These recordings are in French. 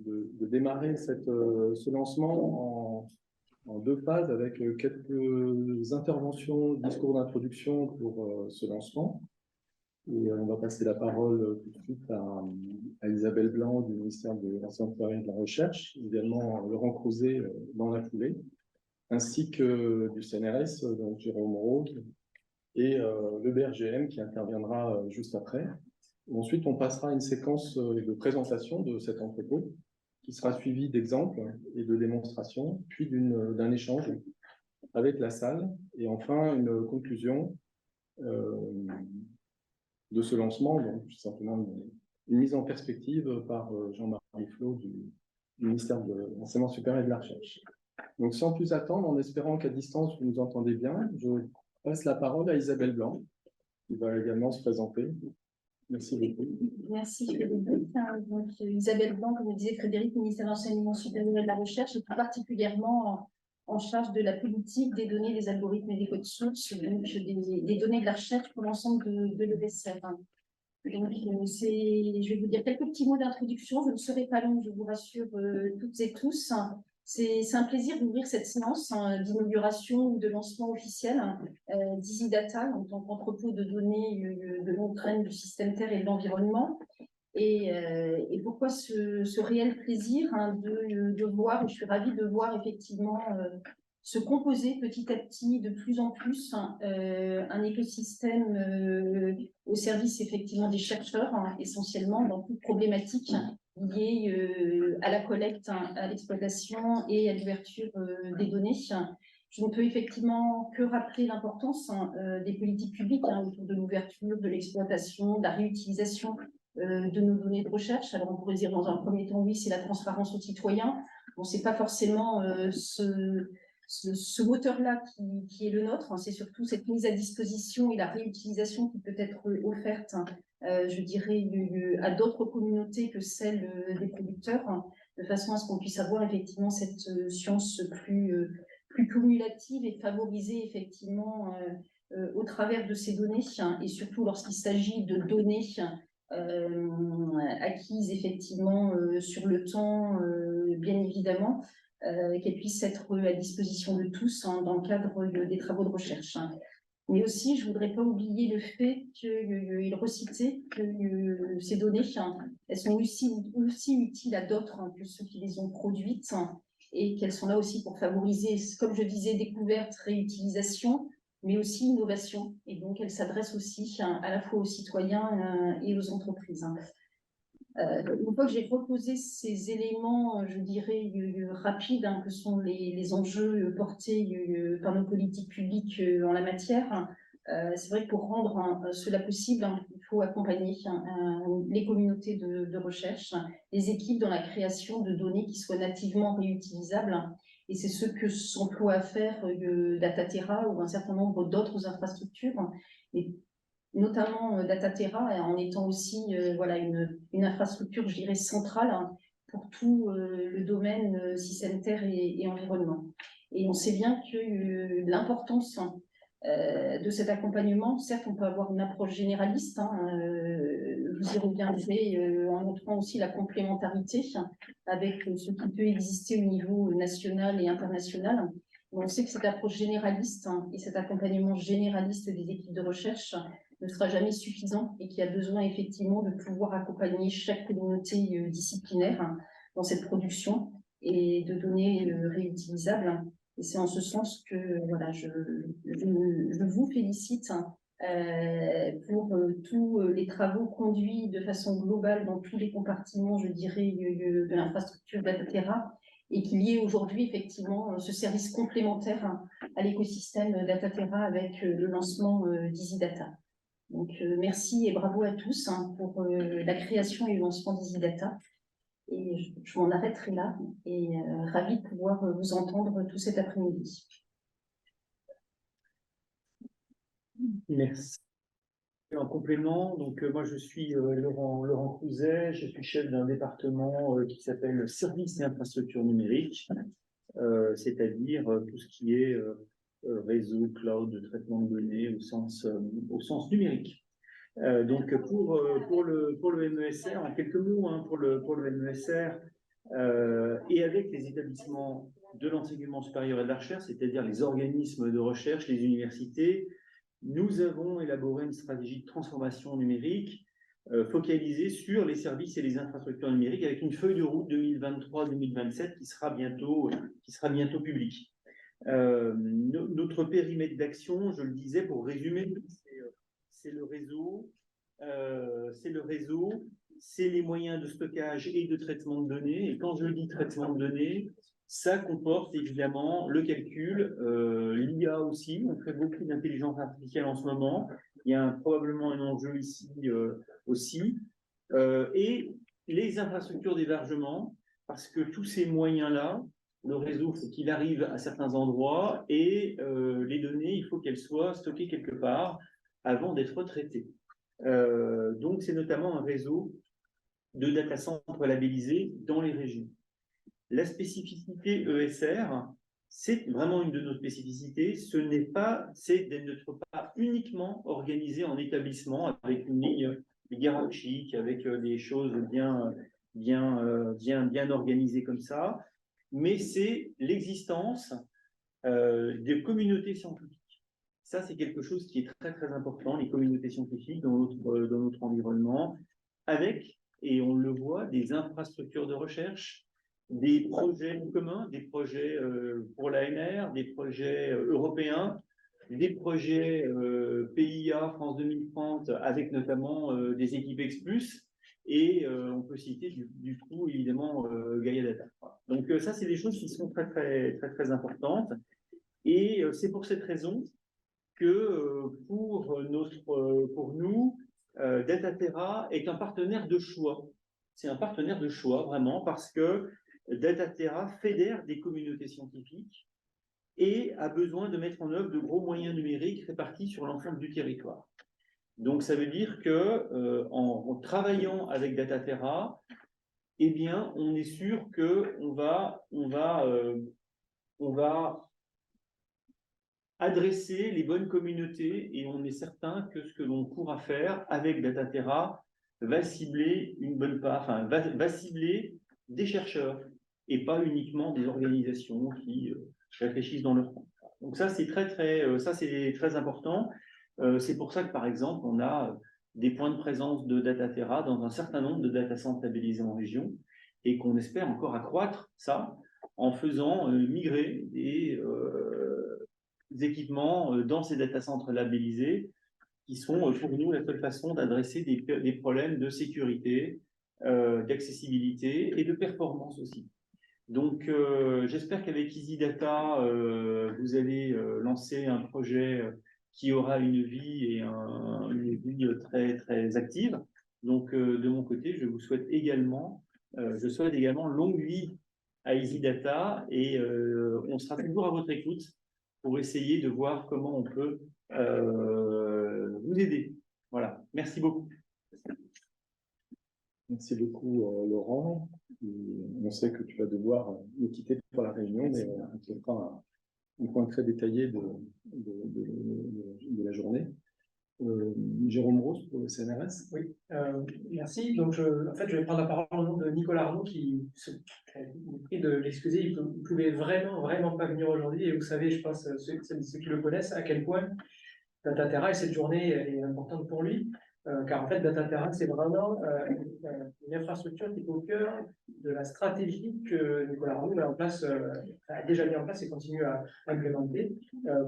de démarrer ce lancement en deux phases avec quelques interventions, discours d'introduction pour ce lancement. Et on va passer la parole tout de suite à Isabelle Blanc du ministère de l'Enseignement supérieur et de la Recherche, également Laurent Crouzet dans la foulée, ainsi que du CNRS, donc Jérôme Rose, et le BRGM qui interviendra juste après. Ensuite, on passera à une séquence de présentation de cet entrepôt qui sera suivie d'exemples et de démonstrations, puis d'un échange avec la salle, et enfin une conclusion de ce lancement, donc simplement une mise en perspective par Jean-Marie Flo du ministère de l'Enseignement supérieur et de la Recherche. Donc sans plus attendre, en espérant qu'à distance vous nous entendez bien, je passe la parole à Isabelle Blanc, qui va également se présenter. Merci beaucoup. Merci Frédéric. Donc, Isabelle Blanc, comme le disait Frédéric, ministère de l'Enseignement supérieur et de la Recherche, et plus particulièrement en charge de la politique des données, des algorithmes et des codes sources, donc des données de la recherche pour l'ensemble de l'EBSR. Donc, je vais vous dire quelques petits mots d'introduction. Je ne serai pas longue, je vous rassure toutes et tous. C'est un plaisir d'ouvrir cette séance d'inauguration ou de lancement officiel d'EasyData en tant qu'entrepôt de données de longue traîne du système Terre et de l'environnement. Et pourquoi ce réel plaisir de voir, et je suis ravie de voir effectivement se composer petit à petit de plus en plus un écosystème au service effectivement des chercheurs, essentiellement dans toute problématique liée à la collecte, à l'exploitation et à l'ouverture des données. Je ne peux effectivement que rappeler l'importance des politiques publiques autour de l'ouverture, de l'exploitation, de la réutilisation de nos données de recherche. Alors on pourrait dire dans un premier temps, oui, c'est la transparence aux citoyens. Bon, c'est pas forcément ce moteur-là qui est le nôtre, c'est surtout cette mise à disposition et la réutilisation qui peut être offerte, je dirais, à d'autres communautés que celles des producteurs, de façon à ce qu'on puisse avoir effectivement cette science plus cumulative et favoriser effectivement au travers de ces données, et surtout lorsqu'il s'agit de données acquises effectivement sur le temps, bien évidemment, qu'elles puissent être à disposition de tous dans le cadre des travaux de recherche. Mais aussi, je ne voudrais pas oublier le fait qu'il recitait que ces données, elles sont aussi utiles à d'autres que ceux qui les ont produites, et qu'elles sont là aussi pour favoriser, comme je disais, découverte, réutilisation, mais aussi innovation. Et donc, elles s'adressent aussi à la fois aux citoyens et aux entreprises. Une fois que j'ai proposé ces éléments, je dirais, rapides, que sont les enjeux portés par nos politiques publiques en la matière, c'est vrai que pour rendre cela possible, il faut accompagner les communautés de recherche, les équipes dans la création de données qui soient nativement réutilisables. Et c'est ce que s'emploie à faire Dataterra ou un certain nombre d'autres infrastructures. Et notamment Dataterra, en étant aussi voilà, une infrastructure, je dirais, centrale pour tout le domaine système Terre et environnement. Et on sait bien que l'importance de cet accompagnement, certes, on peut avoir une approche généraliste, vous y reviendrez en montrant aussi la complémentarité avec ce qui peut exister au niveau national et international. On sait que cette approche généraliste et cet accompagnement généraliste des équipes de recherche ne sera jamais suffisant et qu'il y a besoin effectivement de pouvoir accompagner chaque communauté disciplinaire dans cette production et de données réutilisables. Et c'est en ce sens que voilà, je vous félicite pour tous les travaux conduits de façon globale dans tous les compartiments, je dirais, de l'infrastructure Dataterra, et qu'il y ait aujourd'hui effectivement ce service complémentaire à l'écosystème Dataterra avec le lancement d'EasyData. Donc merci et bravo à tous pour la création et le lancement d'EasyData. Et je m'en arrêterai là et ravie de pouvoir vous entendre tout cet après-midi. Merci. En complément, donc moi je suis Laurent Crouzet, je suis chef d'un département qui s'appelle Services et infrastructures numériques, c'est-à-dire tout ce qui est réseau, cloud, de traitement de données au sens numérique. Donc pour le MESR, en quelques mots, pour le MESR, et avec les établissements de l'enseignement supérieur et de la recherche, c'est-à-dire les organismes de recherche, les universités, nous avons élaboré une stratégie de transformation numérique focalisée sur les services et les infrastructures numériques avec une feuille de route 2023-2027 qui sera bientôt publique. Notre périmètre d'action, je le disais pour résumer, c'est le réseau, c'est les moyens de stockage et de traitement de données. Et quand je dis traitement de données, ça comporte évidemment le calcul, l'IA aussi. On fait beaucoup d'intelligence artificielle en ce moment. Il y a probablement un enjeu ici aussi. Et les infrastructures d'hébergement, parce que tous ces moyens-là, le réseau, il faut qu'il arrive à certains endroits et les données, il faut qu'elles soient stockées quelque part avant d'être traitées. Donc, c'est notamment un réseau de data centers labellisés dans les régions. La spécificité ESR, c'est vraiment une de nos spécificités. C'est d'être pas uniquement organisé en établissement avec une ligne hiérarchique, avec des choses bien organisées comme ça, mais c'est l'existence de communautés scientifiques. Ça, c'est quelque chose qui est très, très important, les communautés scientifiques dans notre environnement, avec, et on le voit, des infrastructures de recherche, des projets communs, des projets pour l'ANR, des projets européens, des projets PIA, France 2030, avec notamment des équipes X+, et on peut citer du coup, évidemment, Gaia Data. Donc ça, c'est des choses qui sont très, très, très, très importantes. Et c'est pour cette raison que pour nous, Dataterra est un partenaire de choix. C'est un partenaire de choix, vraiment, parce que Dataterra fédère des communautés scientifiques et a besoin de mettre en œuvre de gros moyens numériques répartis sur l'ensemble du territoire. Donc, ça veut dire que en travaillant avec Dataterra, eh bien, on est sûr qu'on va adresser les bonnes communautés et on est certain que ce que l'on pourra faire avec Dataterra va cibler une bonne part, enfin, va cibler des chercheurs et pas uniquement des organisations qui réfléchissent dans leur coin. Donc ça, c'est très important. C'est pour ça que, par exemple, on a des points de présence de Dataterra dans un certain nombre de data centers labellisés en région et qu'on espère encore accroître ça en faisant migrer des équipements dans ces data centers labellisés qui sont pour nous la seule façon d'adresser des problèmes de sécurité, d'accessibilité et de performance aussi. Donc, j'espère qu'avec EasyData, vous allez lancer un projet qui aura une vie et une vie très, très active. Donc, de mon côté, je souhaite également longue vie à EasyData et on sera toujours à votre écoute pour essayer de voir comment on peut vous aider. Voilà, merci beaucoup. Merci beaucoup, Laurent. On sait que tu vas devoir nous quitter pour la réunion, mais on te fera un point très détaillé de la journée. Jérôme Rose pour le CNRS. Oui, merci. Donc, en fait, je vais prendre la parole au nom de Nicolas Arnaud qui se prie de l'excuser. Il ne pouvait vraiment pas venir aujourd'hui. Et vous savez, je pense, ceux qui le connaissent, à quel point Dataterra et cette journée est importante pour lui. Car en fait, Dataterra, c'est vraiment une infrastructure qui est au cœur de la stratégie que Nicolas Arnaud a déjà mis en place et continue à implémenter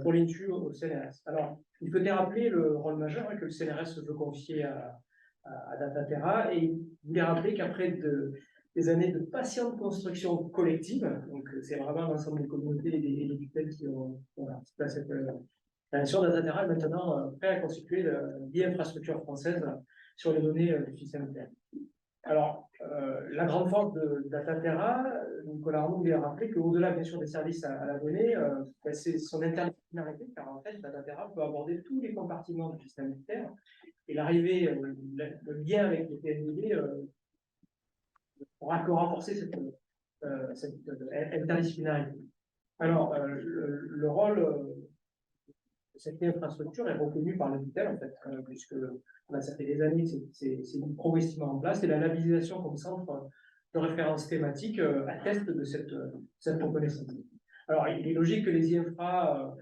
pour l'INTU au CNRS. Alors, il faut rappeler le rôle majeur que le CNRS veut confier à Dataterra, et il voulait rappeler qu'après des années de patiente construction collective, donc c'est vraiment l'ensemble des communautés et des tutelles qui ont participé à cette sur Dataterra est maintenant prêt à constituer l'infrastructure française sur les données du système interne. Alors, la grande force de Dataterra, Nicolas Arnaud voulait rappeler qu'au-delà, bien sûr, des services à la donnée, c'est son interdisciplinarité, car en fait, Dataterra peut aborder tous les compartiments du système militaire, et l'arrivée, le lien avec le PNID pourra que renforcer cette interdisciplinarité. Alors, le rôle cette infrastructure est reconnue par le tutelle, en fait, puisque ça fait des années que c'est mis progressivement en place, et la labellisation comme centre de référence thématique attestent de cette reconnaissance. Alors, il est logique que les INFRA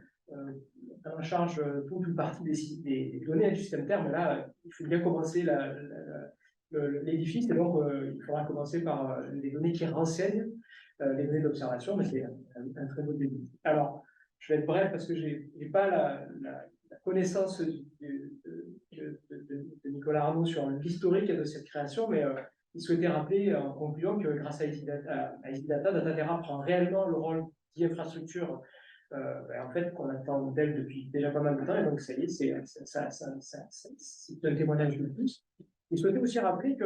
prennent en charge toute ou partie des données du système terre, mais là, il faut bien commencer l'édifice, et donc il faudra commencer par les données qui renseignent les données d'observation, mais c'est un très beau début. Alors, je vais être bref parce que je n'ai pas la connaissance de Nicolas Arnaud sur l'historique de cette création, mais il souhaitait rappeler en concluant que grâce à Easydata, Dataterra prend réellement le rôle d'infrastructure en fait, qu'on attend d'elle depuis déjà pas mal de temps, et donc ça y est, c'est un témoignage de plus. Il souhaitait aussi rappeler que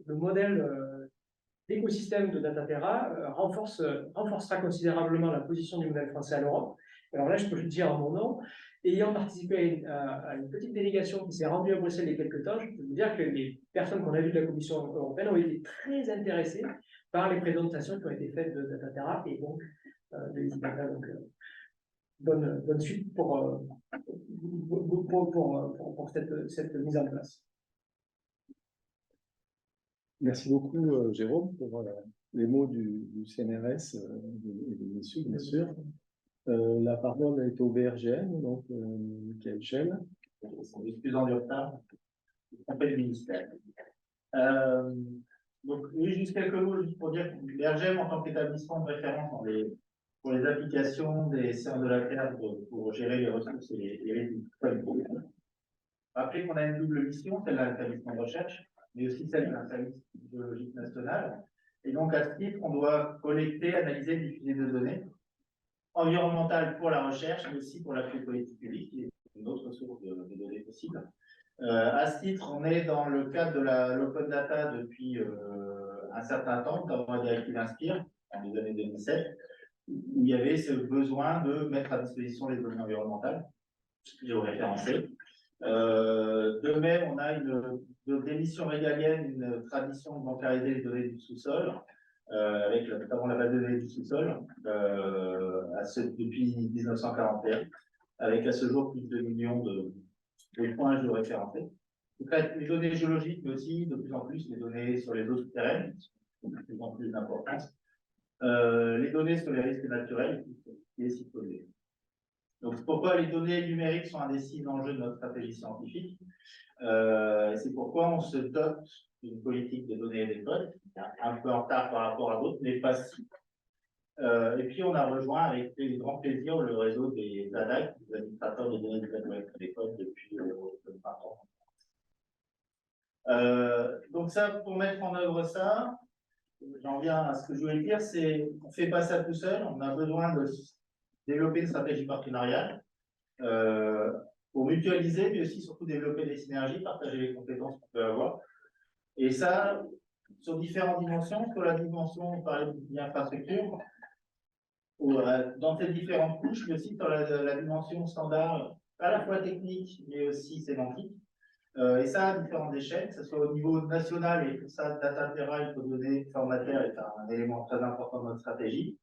le modèle l'écosystème de Dataterra renforcera considérablement la position du modèle français à l'Europe. Alors là, je peux le dire en mon nom, ayant participé à une petite délégation qui s'est rendue à Bruxelles il y a quelques temps, je peux vous dire que les personnes qu'on a vues de la Commission européenne ont été très intéressées par les présentations qui ont été faites de Dataterra et donc de Easydata. Donc, bonne suite pour cette mise en place. Merci beaucoup, Jérôme, pour les mots du CNRS et des messieurs, bien sûr. La parole est au BRGM, donc Michael Schell. Je suis plus en retard. On fait le ministère. Donc, oui, juste quelques mots juste pour dire que BRGM, en tant qu'établissement de référence pour les applications des sciences de la Terre pour gérer les ressources et les risques. Rappelez qu'on a une double mission, celle d'un établissement de recherche, mais aussi celle d'un service géologique national. Et donc, à ce titre, on doit collecter, analyser, diffuser des données environnementales pour la recherche, mais aussi pour l'appui politique publique, qui est une autre source de données possibles. À ce titre, on est dans le cadre de l'open data depuis un certain temps, notamment la directive Inspire, en les années 2007, où il y avait ce besoin de mettre à disposition les données environnementales, géoréférencées. De même, on a des missions régaliennes, une tradition de bancariser les données du sous-sol, avec notamment la base de données du sous-sol, depuis 1941, avec à ce jour plus de 2 millions de points géoréférencés. Donc là, les données géologiques, mais aussi de plus en plus les données sur les eaux souterraines, qui ont de plus en plus d'importance. Les données sur les risques naturels, qui est si posé. Donc, c'est pourquoi les données numériques sont un des 6 enjeux de notre stratégie scientifique. C'est pourquoi on se dote d'une politique de données et des codes, un peu en retard par rapport à d'autres, mais pas si. Et puis, on a rejoint avec grand plaisir le réseau des ADAC, des administrateurs de données des codes, depuis 20 ans. Donc, ça, pour mettre en œuvre ça, j'en viens à ce que je voulais dire, c'est qu'on ne fait pas ça tout seul, on a besoin de développer une stratégie partenariale pour mutualiser, mais aussi surtout développer des synergies, partager les compétences qu'on peut avoir. Et ça, sur différentes dimensions, sur la dimension, on parlait d'infrastructure, dans ces différentes couches, mais aussi sur la dimension standard, à la fois technique, mais aussi sémantique. Et ça, à différentes échelles, que ce soit au niveau national, et pour ça, Dataterra, il faut donner formateur, est un élément très important de notre stratégie.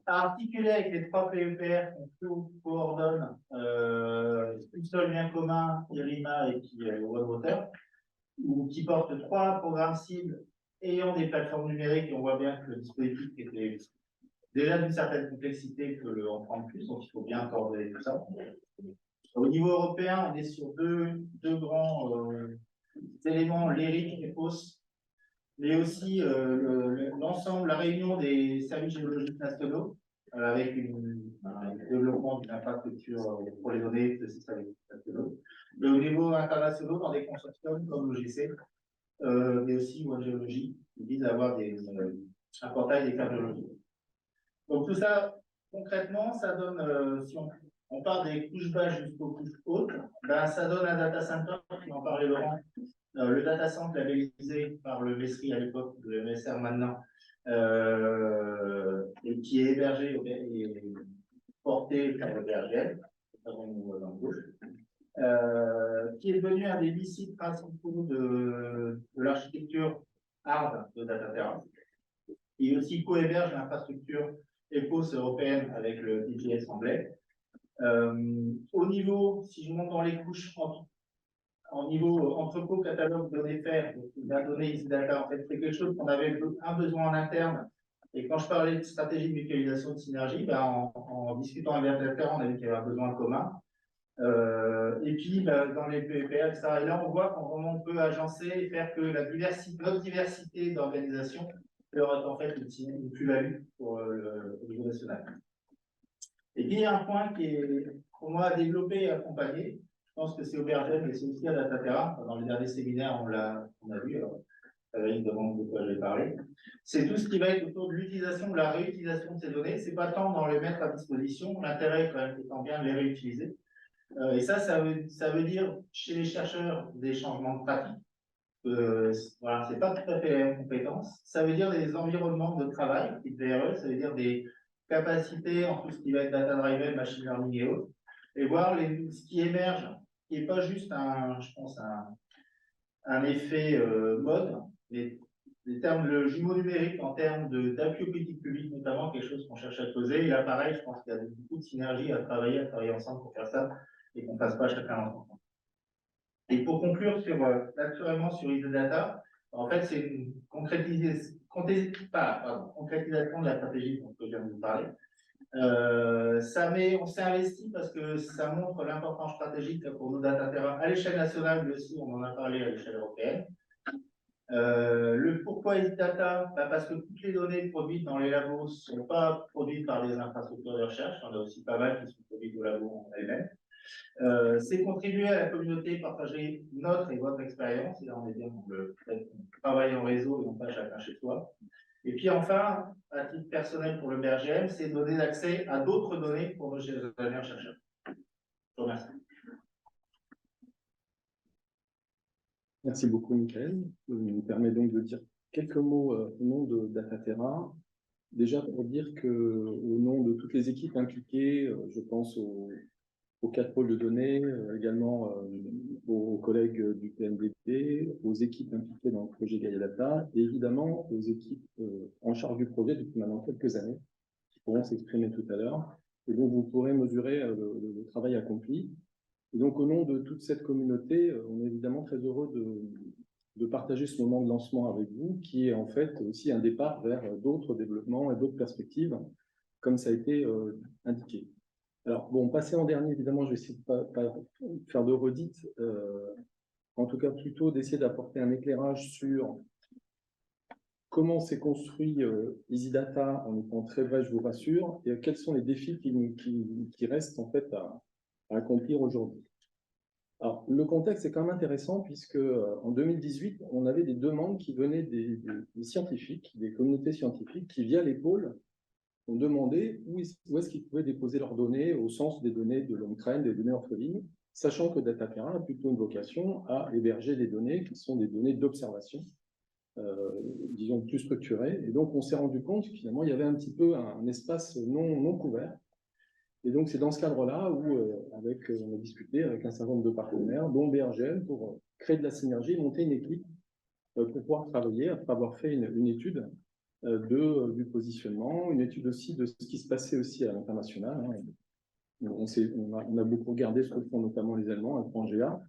À articuler avec les 3 PEPR qu'on coordonne, une seule bien commun, IRIMA et puis OneWater, qui portent 3 programmes cibles ayant des plateformes numériques, et on voit bien que le dispositif était déjà d'une certaine complexité que l'on prend de plus, donc il faut bien coordonner tout ça. Au niveau européen, on est sur deux grands éléments, l'ERIC et POS, mais aussi l'ensemble, la réunion des services géologiques nationaux, avec un développement d'une infrastructure pour les données de ces services nationaux. Mais au niveau international, dans des consortiums comme l'OGC, mais aussi One Géologie, qui visent à avoir un portail des cartes géologiques. Donc tout ça, concrètement, ça donne, si on part des couches basses jusqu'aux couches hautes, ben, ça donne un data center, qui en parlait Laurent, le data center labellisé par le MESRI à l'époque, le MSR maintenant, et qui est hébergé et porté par le BRGM, qui est devenu un des 8 sites principaux de l'architecture hard de Dataterra, et aussi co-héberge l'infrastructure EPOS européenne avec le DGS anglais. Au niveau, si je monte dans les couches en niveau entrepôt, catalogue, données faire, la donnée Easy Data, en fait, c'est quelque chose qu'on avait un besoin en interne. Et quand je parlais de stratégie de mutualisation de synergie, ben, en discutant avec l'acteur, on a vu qu'il y avait un besoin commun. Et puis, dans les PEPA, etc. Et là, on voit qu'on peut agencer et faire que notre diversité d'organisation peut être en fait une plus-value pour le niveau national. Et puis, il y a un point qui est, pour moi, à développer et accompagner. Je pense que c'est au BRGM, mais c'est aussi à Dataterra. Dans les derniers séminaires, on a vu, Frédéric demande de quoi je vais parler. C'est tout ce qui va être autour de l'utilisation, de la réutilisation de ces données. C'est pas tant dans les mettre à disposition, l'intérêt quand même étant bien de les réutiliser. Et ça veut dire chez les chercheurs des changements de pratique. Voilà, c'est pas tout à fait la même compétence. Ça veut dire des environnements de travail, type VRE, ça veut dire des capacités en tout ce qui va être data-driven, machine learning et autres, et voir ce qui émerge, qui n'est pas juste je pense, un effet mode, mais le jumeau numérique en termes d'appui aux politiques publiques, notamment, quelque chose qu'on cherche à creuser. Et là, pareil, je pense qu'il y a beaucoup de synergie à travailler ensemble pour faire ça, et qu'on ne fasse pas chacun dans son coin. Et pour conclure naturellement sur Easy Data, en fait, c'est une concrétisation de la stratégie dont je viens de vous parler. On s'est investi parce que ça montre l'importance stratégique pour nos Dataterra à l'échelle nationale, mais aussi on en a parlé à l'échelle européenne. Le pourquoi Easy Data, parce que toutes les données produites dans les labos ne sont pas produites par des infrastructures de recherche, il y en a aussi pas mal qui sont produites au labo en elles-mêmes. C'est contribuer à la communauté, partager notre et votre expérience, et là on est bien pour le travail en réseau et non pas chacun chez soi. Et puis enfin, à titre personnel pour le BRGM, c'est donner l'accès à d'autres données pour nos chercheurs. Je vous remercie. Merci beaucoup, Michael. Ça nous permet donc de dire quelques mots au nom de Dataterra. Déjà pour dire qu'au nom de toutes les équipes impliquées, je pense aux 4 pôles de données, également aux collègues du PNDP, aux équipes impliquées dans le projet Gaia Data, et évidemment aux équipes en charge du projet depuis maintenant quelques années, qui pourront s'exprimer tout à l'heure. Et donc vous pourrez mesurer le travail accompli. Et donc, au nom de toute cette communauté, on est évidemment très heureux de partager ce moment de lancement avec vous, qui est en fait aussi un départ vers d'autres développements et d'autres perspectives, comme ça a été indiqué. Alors, bon, passer en dernier, évidemment, je vais essayer de pas faire de redite, en tout cas plutôt d'essayer d'apporter un éclairage sur comment s'est construit Easy Data, en étant très vrai, je vous rassure, et quels sont les défis qui restent en fait à accomplir aujourd'hui. Alors, le contexte est quand même intéressant puisque en 2018, on avait des demandes qui venaient des scientifiques, des communautés scientifiques qui, via les pôles, ont demandé où est-ce qu'ils pouvaient déposer leurs données au sens des données de long trend, des données orphelines, sachant que Dataterra a plutôt une vocation à héberger des données qui sont des données d'observation, disons plus structurées. Et donc, on s'est rendu compte que finalement, il y avait un petit peu un espace non couvert. Et donc, c'est dans ce cadre-là où on a discuté avec un certain nombre de partenaires, dont BRGM, pour créer de la synergie et monter une équipe pour pouvoir travailler, après avoir fait une étude du positionnement, une étude aussi de ce qui se passait aussi à l'international. Hein. On a beaucoup regardé ce que font notamment les Allemands, à Pangea.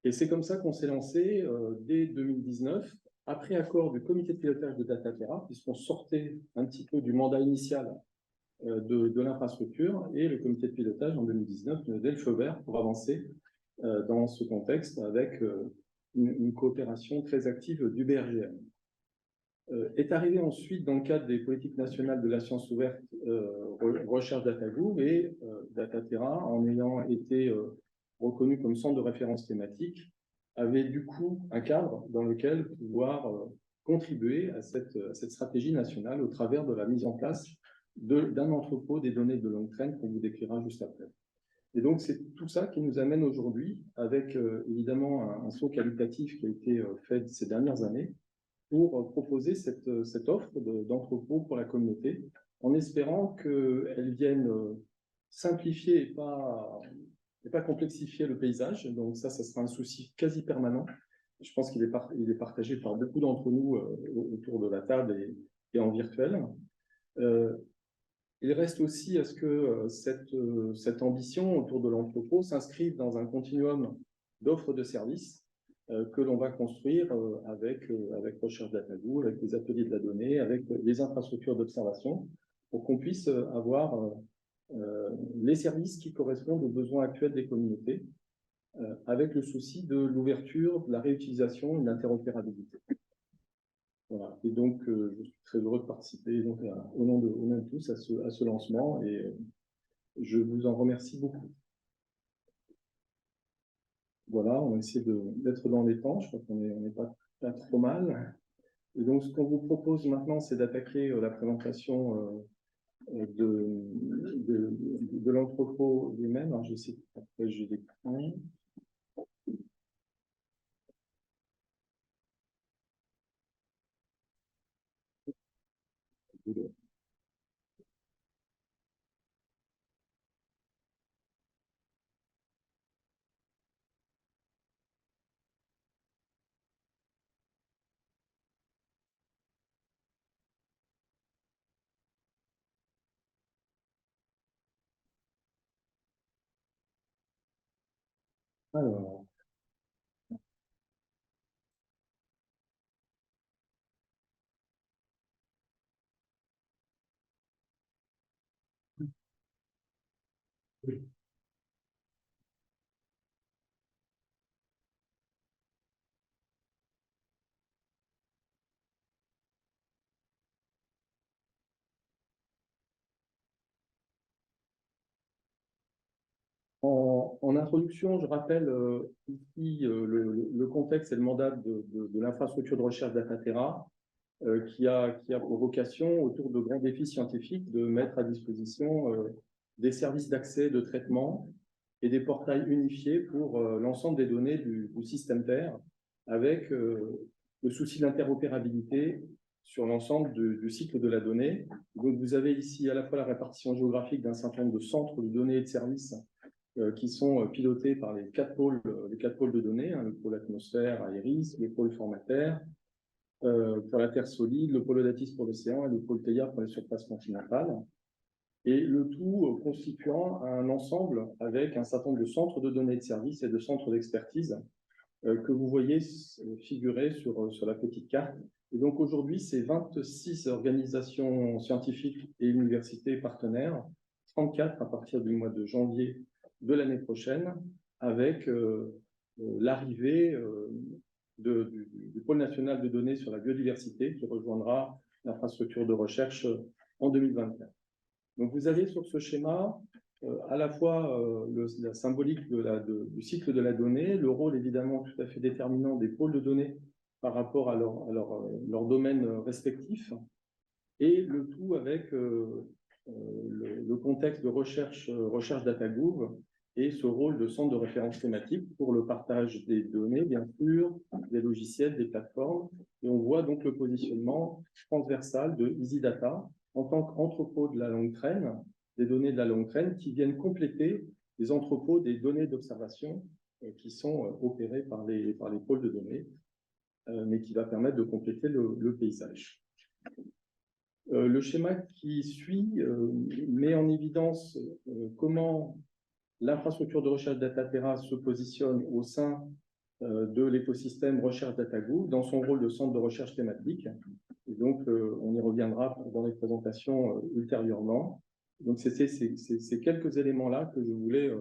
Et c'est comme ça qu'on s'est lancé dès 2019, après accord du comité de pilotage de Dataterra, puisqu'on sortait un petit peu du mandat initial de l'infrastructure, et le comité de pilotage en 2019 nous donnait le feu vert pour avancer dans ce contexte avec une coopération très active du BRGM. Est arrivé ensuite, dans le cadre des politiques nationales de la science ouverte, Recherche DataGouv et Dataterra, en ayant été reconnu comme centre de référence thématique, avait du coup un cadre dans lequel pouvoir contribuer à cette stratégie nationale au travers de la mise en place d'un entrepôt des données de long trend qu'on vous décrira juste après. Et donc, c'est tout ça qui nous amène aujourd'hui, avec évidemment un saut qualitatif qui a été fait ces dernières années, pour proposer cette offre d'entrepôt pour la communauté, en espérant qu'elle vienne simplifier et pas complexifier le paysage. Donc ça sera un souci quasi permanent. Je pense qu'il est partagé par beaucoup d'entre nous autour de la table et en virtuel. Il reste aussi à ce que cette ambition autour de l'entrepôt s'inscrive dans un continuum d'offres de services que l'on va construire avec Recherche Datagoo, avec les ateliers de la donnée, avec les infrastructures d'observation, pour qu'on puisse avoir les services qui correspondent aux besoins actuels des communautés, avec le souci de l'ouverture, de la réutilisation et de l'interopérabilité. Voilà. Et donc, je suis très heureux de participer donc, au nom de tous à ce lancement et je vous en remercie beaucoup. Voilà, on va essayer d'être dans les temps, je crois qu'on n'est pas trop mal. Et donc, ce qu'on vous propose maintenant, c'est d'attaquer la présentation de l'entrepôt lui-même. Alors, je sais qu'après, j'ai des points. Alors, en introduction, je rappelle ici le contexte et le mandat de l'infrastructure de recherche d'Ataterra, qui a pour vocation, autour de grands défis scientifiques, de mettre à disposition des services d'accès, de traitement et des portails unifiés pour l'ensemble des données du système Terre, avec le souci d'interopérabilité sur l'ensemble du cycle de la donnée. Donc, vous avez ici à la fois la répartition géographique d'un certain nombre de centres de données et de services qui sont pilotés par les quatre pôles de données, hein, le pôle atmosphère, Aéris, le pôle formataire, pour la Terre solide, le pôle Odatis pour l'océan et le pôle Theia pour les surfaces continentales. Et le tout constituant un ensemble avec un certain nombre de centres de données de services et de centres d'expertise que vous voyez figurer sur la petite carte. Et donc aujourd'hui, c'est 26 organisations scientifiques et universités partenaires, 34 à partir du mois de janvier de l'année prochaine, avec l'arrivée du pôle national de données sur la biodiversité qui rejoindra l'infrastructure de recherche en 2024. Donc vous avez sur ce schéma à la fois la symbolique du cycle de la donnée, le rôle évidemment tout à fait déterminant des pôles de données par rapport à leur domaine respectif, et le tout avec le contexte de recherche Datagoo et ce rôle de centre de référence thématique pour le partage des données, bien sûr, des logiciels, des plateformes. Et on voit donc le positionnement transversal de EasyData en tant qu'entrepôt de la longue traîne, des données de la longue traîne qui viennent compléter les entrepôts des données d'observation qui sont opérés par les pôles de données, mais qui va permettre de compléter le paysage. Le schéma qui suit met en évidence comment l'infrastructure de recherche Dataterra se positionne au sein de l'écosystème Recherche Datagoo dans son rôle de centre de recherche thématique. Et donc, on y reviendra dans les présentations ultérieurement. Donc, c'est ces quelques éléments-là que je voulais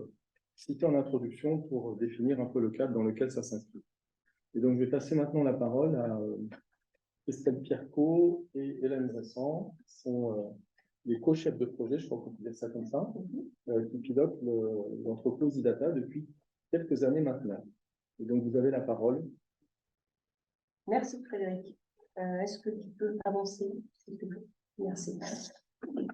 citer en introduction pour définir un peu le cadre dans lequel ça s'inscrit. Et donc, je vais passer maintenant la parole à Estelle Piercot et Hélène Bressan, qui sont les co-chefs de projet, je crois qu'on peut dire ça comme ça, qui pilotent l'entrepôt EasyData depuis quelques années maintenant. Et donc, vous avez la parole. Merci Frédéric. Est-ce que tu peux avancer, s'il te plaît? Merci.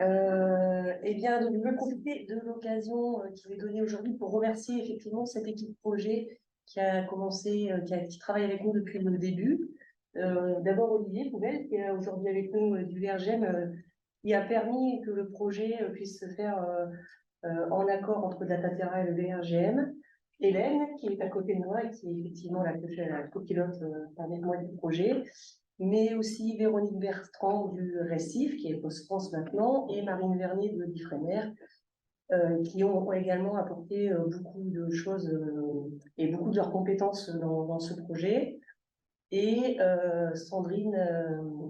Eh bien, donc, je veux profiter de l'occasion qui m'est donnée aujourd'hui pour remercier effectivement cette équipe projet qui a commencé, qui travaille avec nous depuis le début. D'abord Olivier Pouvel, qui est aujourd'hui avec nous du VRGM, qui a permis que le projet puisse se faire en accord entre Dataterra et le VRGM. Hélène, qui est à côté de moi et qui est effectivement la copilote avec moi du projet, mais aussi Véronique Bertrand du Récif, qui est Post France maintenant, et Marine Vernier de l'Ifremer, qui ont également apporté beaucoup de choses et beaucoup de leurs compétences dans ce projet. Et Sandrine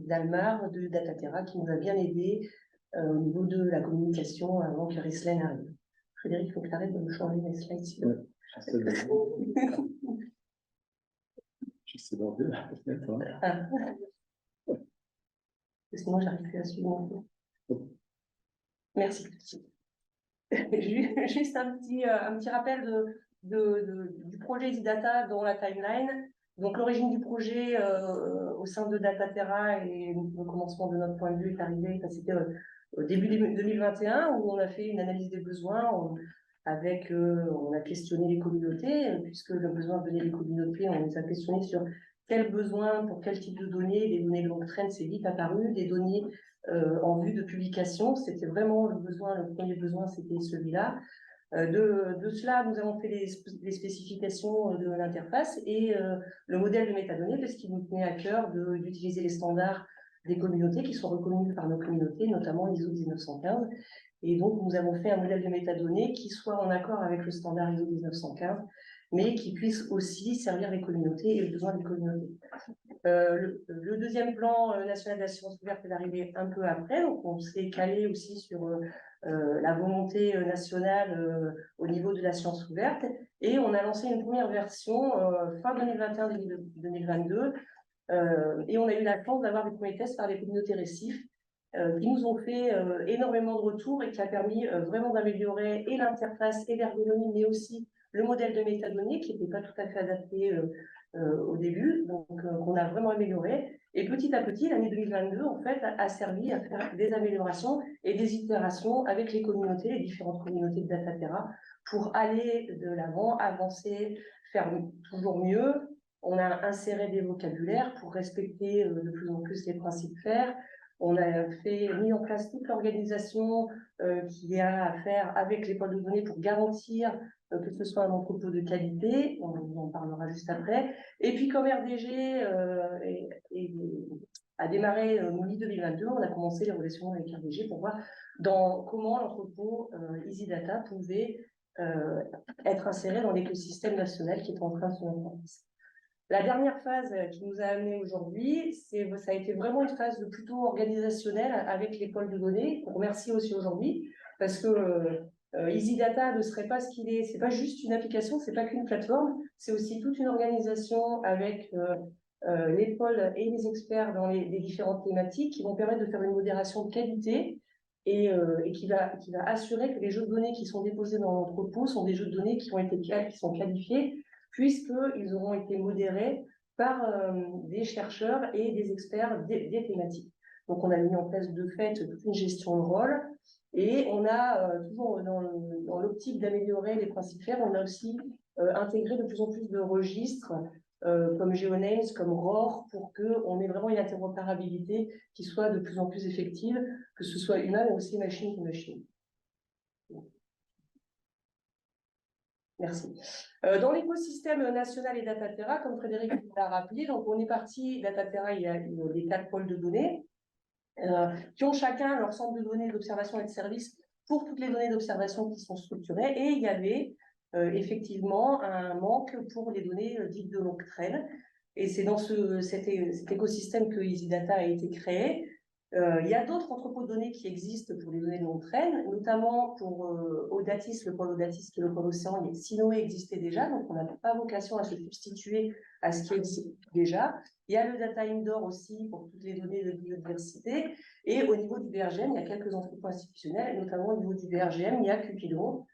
Dalmar de Dataterra qui nous a bien aidé au niveau de la communication avant que Reslen arrive. Frédéric, il faut que tu arrêtes de me changer les slides. Sinon. Ouais, j'essaie d'enlever la fenêtre. Ah. Parce que moi, j'arrive plus à suivre. Merci. Juste un petit rappel du projet EasyData dans la timeline. Donc, l'origine du projet au sein de Dataterra et le commencement de notre point de vue est arrivé, c'était au début 2021 où on a fait une analyse des besoins on a questionné les communautés, puisque le besoin venait des communautés, on les a questionnés sur quels besoins, pour quel type de données, des données de longue traîne, c'est vite apparu, des données en vue de publication, c'était vraiment le premier besoin, c'était celui-là. De cela, nous avons fait les spécifications de l'interface et le modèle de métadonnées, parce qu'il nous tenait à cœur d'utiliser les standards des communautés qui sont reconnus par nos communautés, notamment l'ISO 1915. Et donc, nous avons fait un modèle de métadonnées qui soit en accord avec le standard ISO 1915, mais qui puisse aussi servir les communautés et les besoins des communautés. Le deuxième plan national de la science ouverte est arrivé un peu après, donc on s'est calé aussi sur la volonté nationale au niveau de la science ouverte, et on a lancé une première version fin 2021-2022, et on a eu la chance d'avoir des premiers tests par les communautés récifs qui nous ont fait énormément de retours et qui a permis vraiment d'améliorer et l'interface et l'ergonomie, mais aussi le modèle de métadonnées qui n'était pas tout à fait adapté au début, donc qu'on a vraiment amélioré. Et petit à petit, l'année 2022, en fait, a servi à faire des améliorations et des itérations avec les communautés, les différentes communautés de Dataterra, pour aller de l'avant, avancer, faire toujours mieux. On a inséré des vocabulaires pour respecter de plus en plus les principes FAIR. On a mis en place toute l'organisation qu'il y a à faire avec les pôles de données pour garantir que ce soit un entrepôt de qualité, on en parlera juste après. Et puis comme RDG a démarré mi-2022, on a commencé les relations avec RDG pour voir comment l'entrepôt EasyData pouvait être inséré dans l'écosystème national qui est en train de se mettre en place. La dernière phase qui nous a amené aujourd'hui, ça a été vraiment une phase plutôt organisationnelle avec les pôles de données. On remercie aussi aujourd'hui parce que EasyData ne serait pas ce qu'il est. C'est pas juste une application, c'est pas qu'une plateforme, c'est aussi toute une organisation avec les pôles et les experts dans les différentes thématiques qui vont permettre de faire une modération de qualité et qui va assurer que les jeux de données qui sont déposés dans l'entrepôt sont des jeux de données qui sont qualifiés, puisqu'ils auront été modérés par des chercheurs et des experts des thématiques. Donc, on a mis en place de fait toute une gestion de rôle et on a, toujours dans l'optique d'améliorer les principes FAIR, on a aussi intégré de plus en plus de registres comme GeoNames, comme ROR, pour qu'on ait vraiment une interopérabilité qui soit de plus en plus effective, que ce soit humain mais aussi machine to machine. Merci. Dans l'écosystème national et Dataterra, comme Frédéric l'a rappelé, donc on est parti, Dataterra, il y a les 4 pôles de données qui ont chacun leur centre de données d'observation et de service pour toutes les données d'observation qui sont structurées. Et il y avait effectivement un manque pour les données dites de longue traîne. Et c'est dans cet écosystème que EasyData a été créé. Il y a d'autres entrepôts de données qui existent pour les données de longue traîne, notamment pour Audatis, le pôle Audatis qui est le pôle Océan. Sinoé existait déjà, donc on n'a pas vocation à se substituer à ce qui existe déjà. Il y a le Data Indoor aussi pour toutes les données de biodiversité. Et au niveau du BRGM, il y a quelques entrepôts institutionnels, et notamment au niveau du BRGM, il y a Cupidon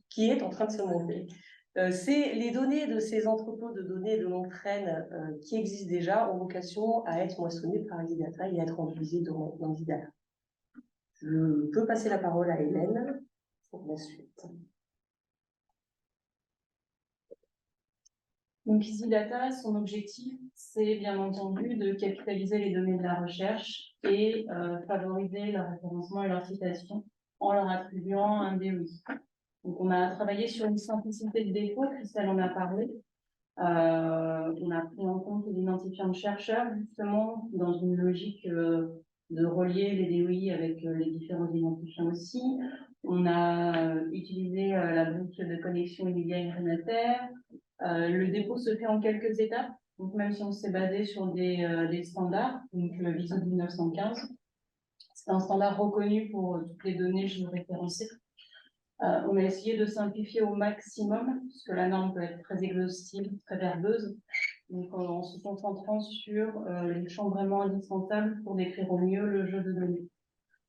qui est en train de se monter. C'est les données de ces entrepôts de données de longue traîne qui existent déjà ont vocation à être moissonnées par EasyData et à être utilisées dans EasyData. Je peux passer la parole à Hélène pour la suite. Donc EasyData, son objectif, c'est bien entendu de capitaliser les données de la recherche et favoriser leur référencement et leur citation en leur attribuant un DOI. Donc, on a travaillé sur une simplicité de défaut, Christelle en a parlé. On a pris en compte l'identifiant de chercheur, justement, dans une logique de relier les DOI avec les différents identifiants aussi. On a utilisé la brique de connexion Emilia Grenataire. Le dépôt se fait en quelques étapes. Donc, même si on s'est basé sur des standards, donc l'ISO 1915, c'est un standard reconnu pour toutes les données géoréférencées. On a essayé de simplifier au maximum, parce que la norme peut être très exhaustive, très verbeuse. Donc, en se concentrant sur les champs vraiment indispensables pour décrire au mieux le jeu de données.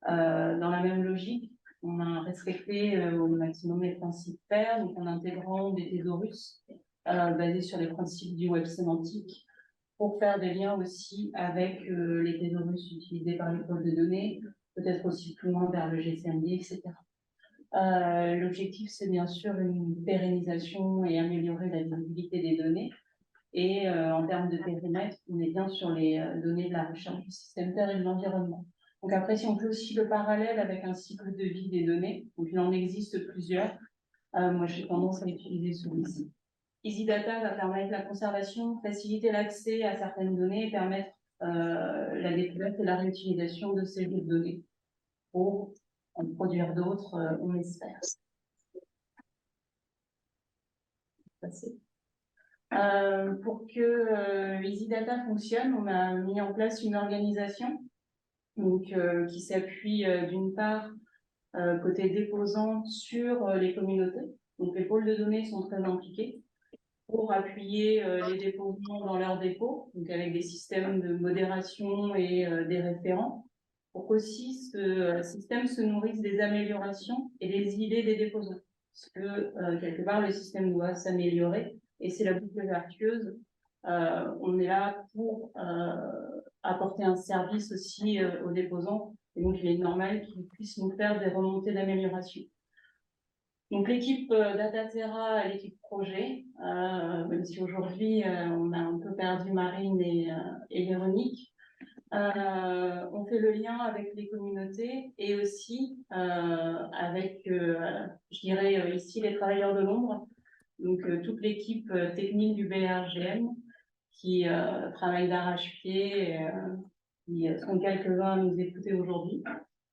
Dans la même logique, on a respecté au maximum les principes FAIR, donc en intégrant des thésaurus basés sur les principes du web sémantique, pour faire des liens aussi avec les thésaurus utilisés par les pôles de données, peut-être aussi plus loin vers le GCMD, etc. L'objectif, c'est bien sûr une pérennisation et améliorer la visibilité des données. Et en termes de périmètre, on est bien sur les données de la recherche du système Terre et de l'environnement. Donc après, si on fait aussi le parallèle avec un cycle de vie des données, donc il en existe plusieurs. Moi, j'ai tendance à utiliser celui-ci. EasyData va permettre la conservation, faciliter l'accès à certaines données et permettre la découverte et la réutilisation de ces jeux de données pour en produire d'autres, on espère. Pour que EasyData fonctionne, on a mis en place une organisation donc, qui s'appuie d'une part côté déposant sur les communautés. Donc les pôles de données sont très impliqués pour appuyer les déposants dans leurs dépôts, donc avec des systèmes de modération et des référents, pour qu'aussi ce système se nourrisse des améliorations et des idées des déposants. Parce que quelque part, le système doit s'améliorer et c'est la boucle vertueuse. On est là pour apporter un service aussi aux déposants, et donc il est normal qu'ils puissent nous faire des remontées d'amélioration. Donc l'équipe DataTerra et l'équipe projet, même si aujourd'hui on a un peu perdu Marine et Véronique, on fait le lien avec les communautés et aussi avec, je dirais ici, les travailleurs de l'ombre, donc toute l'équipe technique du BRGM qui travaille d'arrache-pied, qui sont quelques-uns à nous écouter aujourd'hui.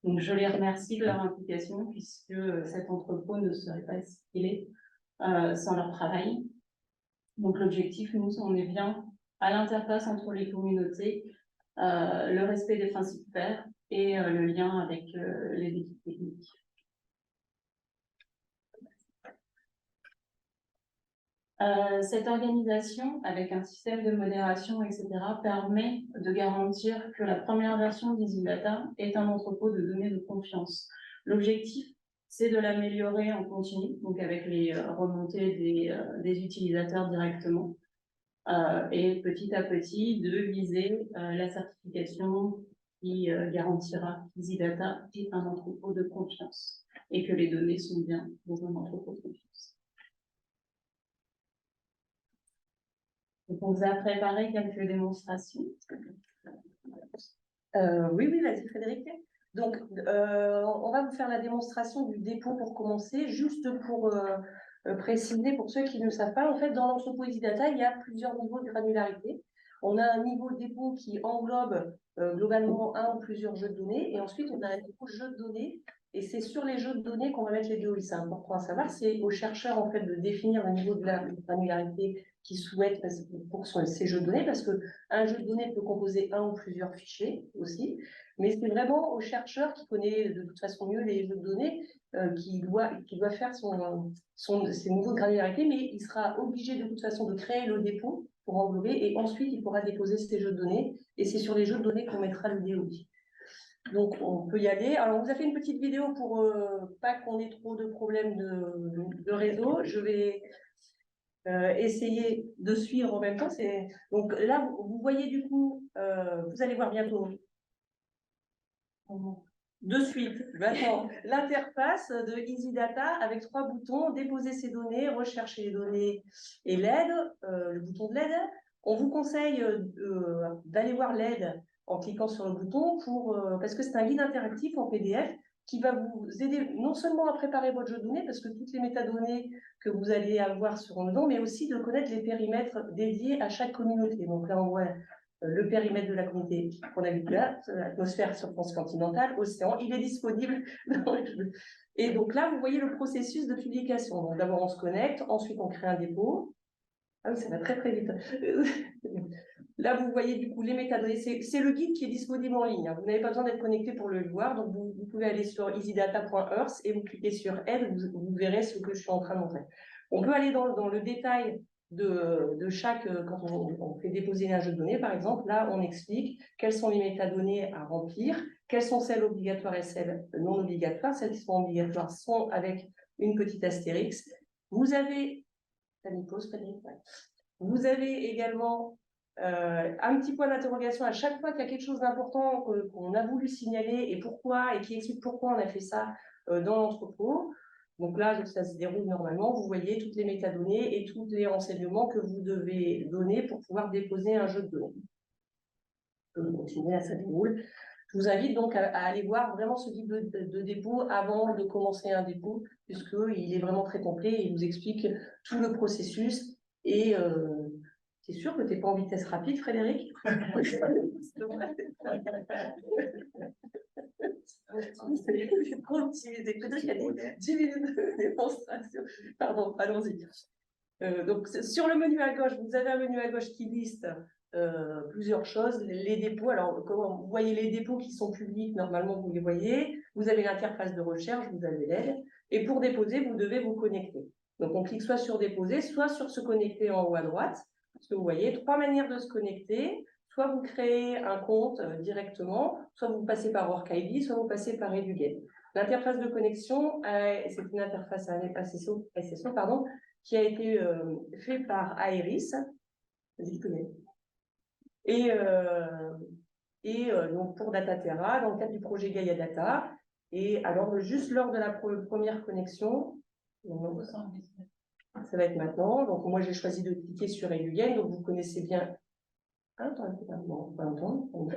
Donc, je les remercie de leur implication puisque cet entrepôt ne serait pas ce qu'il est sans leur travail. Donc, l'objectif, nous, on est bien à l'interface entre les communautés, le respect des principes FAIR et le lien avec les équipes techniques. Cette organisation, avec un système de modération, etc., permet de garantir que la première version d'EasyData est un entrepôt de données de confiance. L'objectif, c'est de l'améliorer en continu, donc avec les remontées des utilisateurs directement, et petit à petit de viser la certification qui garantira qu'EasyData est un entrepôt de confiance et que les données sont bien dans un entrepôt de confiance. Donc, on vous a préparé quelques démonstrations. Oui, vas-y Frédéric. Donc, on va vous faire la démonstration du dépôt pour commencer, juste pour préciser pour ceux qui ne le savent pas. En fait, dans l'entrepôt EasyData, il y a plusieurs niveaux de granularité. On a un niveau de dépôt qui englobe globalement un ou plusieurs jeux de données, et ensuite on a un niveau jeu de données, et c'est sur les jeux de données qu'on va mettre les DOI. C'est important à savoir, c'est aux chercheurs en fait de définir le niveau de la granularité qu'ils souhaitent pour ces jeux de données, parce qu'un jeu de données peut composer un ou plusieurs fichiers aussi, mais c'est vraiment aux chercheurs qui connaît de toute façon mieux les jeux de données qui doit faire ses niveaux de granularité, mais il sera obligé de toute façon de créer le dépôt pour englober, et ensuite il pourra déposer ses jeux de données, et c'est sur les jeux de données qu'on mettra le DOI. Donc on peut y aller. Alors on vous a fait une petite vidéo pour pas qu'on ait trop de problèmes de réseau. Je vais essayer de suivre en même temps. Donc là, vous voyez du coup, vous allez voir bientôt de suite l'interface de EasyData avec 3 boutons: déposer ses données, rechercher les données et l'aide, le bouton de l'aide. On vous conseille d'aller voir l'aide en cliquant sur le bouton parce que c'est un guide interactif en PDF qui va vous aider non seulement à préparer votre jeu de données, parce que toutes les métadonnées que vous allez avoir seront dedans, mais aussi de connaître les périmètres dédiés à chaque communauté. Donc là, on voit le périmètre de la communauté qu'on a vu là, atmosphère, surface continentale, océan, il est disponible dans le... Et donc là, vous voyez le processus de publication. Donc d'abord, on se connecte, ensuite on crée un dépôt. Ah oui, ça va très très vite. Là, vous voyez du coup les métadonnées. C'est le guide qui est disponible en ligne. Vous n'avez pas besoin d'être connecté pour le voir. Donc, vous pouvez aller sur easydata.earth et vous cliquez sur Aide. Vous verrez ce que je suis en train de montrer. On peut aller dans le détail de chaque... Quand on fait déposer un jeu de données, par exemple, là, on explique quelles sont les métadonnées à remplir, quelles sont celles obligatoires et celles non obligatoires. Celles qui sont obligatoires sont avec une petite astérix. Vous avez... Vous avez également un petit point d'interrogation à chaque fois qu'il y a quelque chose d'important qu'on a voulu signaler et pourquoi, et qui explique pourquoi on a fait ça dans l'entrepôt. Donc là, ça se déroule normalement. Vous voyez toutes les métadonnées et tous les renseignements que vous devez donner pour pouvoir déposer un jeu de données. Je peux continuer, là, ça déroule. Je vous invite donc à aller voir vraiment ce guide de dépôt avant de commencer un dépôt, puisqu'il est vraiment très complet et il vous explique tout le processus. Et c'est sûr que tu n'es pas en vitesse rapide, Frédéric? J'ai trop optimisé. Frédéric a dit 10 minutes de démonstration. Pardon, allons-y. Donc, sur le menu à gauche, vous avez un menu à gauche qui liste plusieurs choses. Les dépôts, alors comment vous voyez les dépôts qui sont publics, normalement vous les voyez. Vous avez l'interface de recherche, vous avez l'aide. Et pour déposer, vous devez vous connecter. Donc, on clique soit sur déposer, soit sur se connecter en haut à droite. Parce que vous voyez, 3 manières de se connecter. Soit vous créez un compte directement, soit vous passez par WorkID, soit vous passez par Edugen. L'interface de connexion, c'est une interface SSO, pardon, qui a été fait par Aeris. Et donc pour Dataterra, dans le cadre du projet Gaia Data. Et alors, juste lors de la première connexion, ça va être maintenant. Donc, moi, j'ai choisi de cliquer sur Edugen. Donc, vous connaissez bien.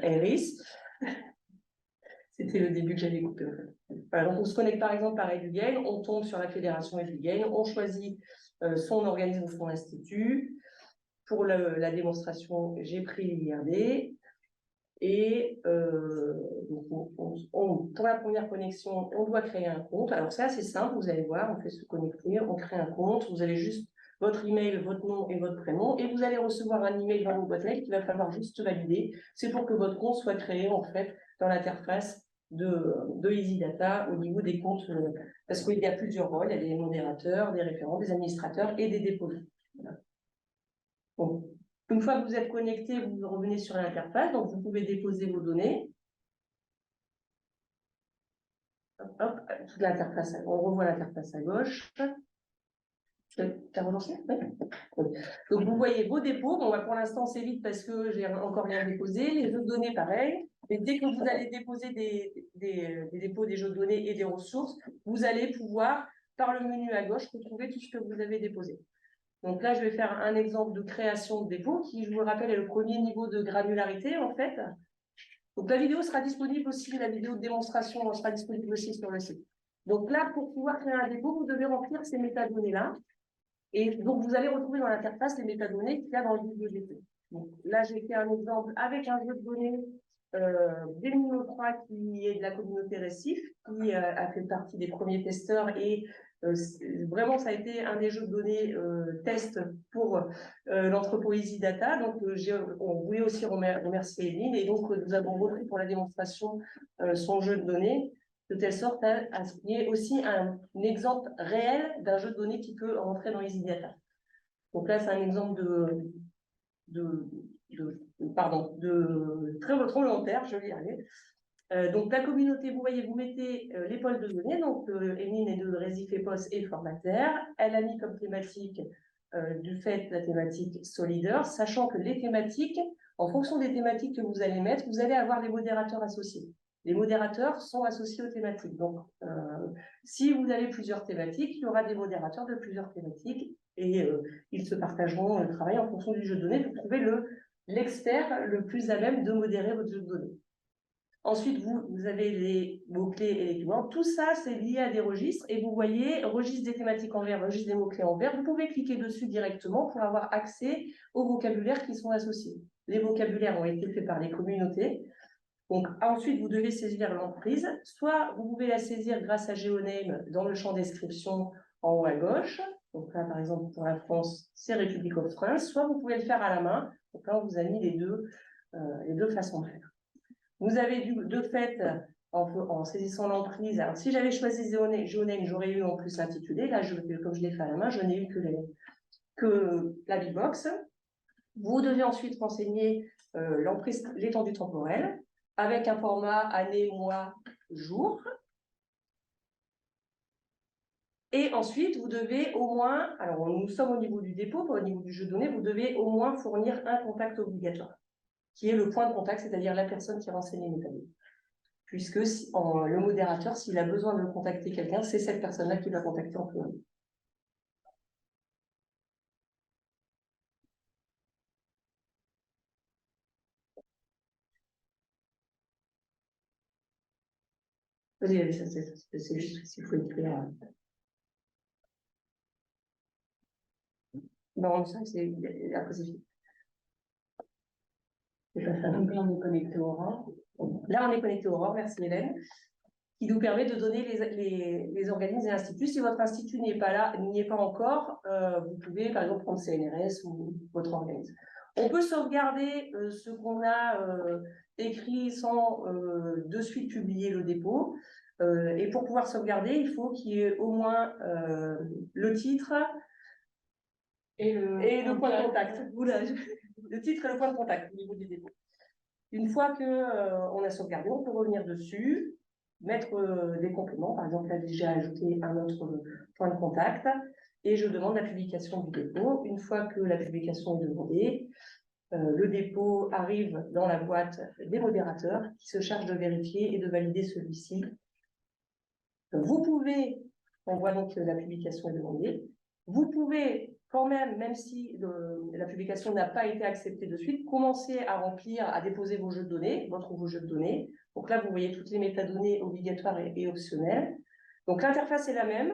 Aeris. C'était le début que j'avais coupé. En fait. Voilà, donc, on se connecte par exemple par Edugen. On tombe sur la fédération Edugen. On choisit son organisme ou son institut. Pour la démonstration, j'ai pris l'IRD. Et donc pour la première connexion, on doit créer un compte. Alors c'est assez simple, vous allez voir, on fait se connecter, on crée un compte, vous avez juste votre email, votre nom et votre prénom, et vous allez recevoir un email dans vos boîtes mail qu'il va falloir juste valider. C'est pour que votre compte soit créé en fait dans l'interface de EasyData au niveau des comptes, parce qu'il y a plusieurs rôles, il y a des modérateurs, des référents, des administrateurs et des déposants. Voilà. Bon. Une fois que vous êtes connecté, vous revenez sur l'interface, donc vous pouvez déposer vos données. Hop, toute l'interface, on revoit l'interface à gauche. T'as relancé? Oui. Donc vous voyez vos dépôts. Bon, pour l'instant, c'est vite parce que j'ai encore rien déposé. Les jeux de données, pareil. Mais dès que vous allez déposer des dépôts, des jeux de données et des ressources, vous allez pouvoir, par le menu à gauche, retrouver tout ce que vous avez déposé. Donc là, je vais faire un exemple de création de dépôt qui, je vous le rappelle, est le premier niveau de granularité, en fait. Donc la vidéo sera disponible aussi, la vidéo de démonstration sera disponible aussi sur le site. Donc là, pour pouvoir créer un dépôt, vous devez remplir ces métadonnées-là. Et donc, vous allez retrouver dans l'interface les métadonnées qu'il y a dans le guide de dépôt. Donc là, j'ai fait un exemple avec un jeu de données Gemini 3 qui est de la communauté Récif, qui a fait partie des premiers testeurs et vraiment, ça a été un des jeux de données test pour l'entrepôt EasyData. Donc, on voulait aussi remercier Eline. Et donc, nous avons repris pour la démonstration son jeu de données, de telle sorte à ce qu'il y ait aussi un exemple réel d'un jeu de données qui peut rentrer dans EasyData. Donc là, c'est un exemple de très volontaire, je vais y aller. Donc, la communauté, vous voyez, vous mettez les pôles de données, donc Eline est de Récif Epos et Formater. Elle a mis comme thématique du fait la thématique Solideur, sachant que les thématiques, en fonction des thématiques que vous allez mettre, vous allez avoir des modérateurs associés. Les modérateurs sont associés aux thématiques. Donc, si vous avez plusieurs thématiques, il y aura des modérateurs de plusieurs thématiques et ils se partageront le travail en fonction du jeu de données pour trouver l'expert le plus à même de modérer votre jeu de données. Ensuite, vous avez les mots-clés et les keywords. Tout ça, c'est lié à des registres. Et vous voyez, registre des thématiques en vert, registre des mots-clés en vert. Vous pouvez cliquer dessus directement pour avoir accès aux vocabulaires qui sont associés. les vocabulaires ont été faits par les communautés. Donc, ensuite, vous devez saisir l'emprise. Soit vous pouvez la saisir grâce à GeoName dans le champ description en haut à gauche. Donc là, par exemple, pour la France, c'est Republic of France. Soit vous pouvez le faire à la main. Donc là, on vous a mis les deux façons de faire. Vous avez de fait, en saisissant l'emprise, alors si j'avais choisi GeoName, j'aurais eu en plus l'intitulé. Là, comme je l'ai fait à la main, je n'ai eu que la big box. Vous devez ensuite renseigner l'emprise, l'étendue temporelle, avec un format année, mois, jour. Et ensuite, vous devez au moins, alors nous sommes au niveau du dépôt, au niveau du jeu de données, vous devez au moins fournir un contact obligatoire, qui est le point de contact, c'est-à-dire la personne qui renseigne les métadonnées. Puisque le modérateur, s'il a besoin de contacter quelqu'un, c'est cette personne-là qui va contacter en premier. Vas-y, c'est juste s'il faut écrire. Non, ça, c'est après, c'est fini. Donc là, on est connecté au Aurore. Là, on est connecté au Aurore, merci Hélène, qui nous permet de donner les organismes et instituts. Si votre institut n'y est pas là, n'y est pas encore, vous pouvez par exemple prendre CNRS ou votre organisme. On peut sauvegarder ce qu'on a écrit sans de suite publier le dépôt. Et pour pouvoir sauvegarder, il faut qu'il y ait au moins le titre et le point de contact. Oula, le titre et le point de contact au niveau du dépôt. Une fois qu'on a sauvegardé, on peut revenir dessus, mettre des compléments. Par exemple, là, j'ai ajouté un autre point de contact et je demande la publication du dépôt. Une fois que la publication est demandée, le dépôt arrive dans la boîte des modérateurs qui se chargent de vérifier et de valider celui-ci. Vous pouvez, on voit donc que la publication est demandée, vous pouvez quand même si la publication n'a pas été acceptée de suite, commencer à remplir, à déposer vos jeux de données, vos jeux de données. Donc là, vous voyez toutes les métadonnées obligatoires et optionnelles. Donc l'interface est la même.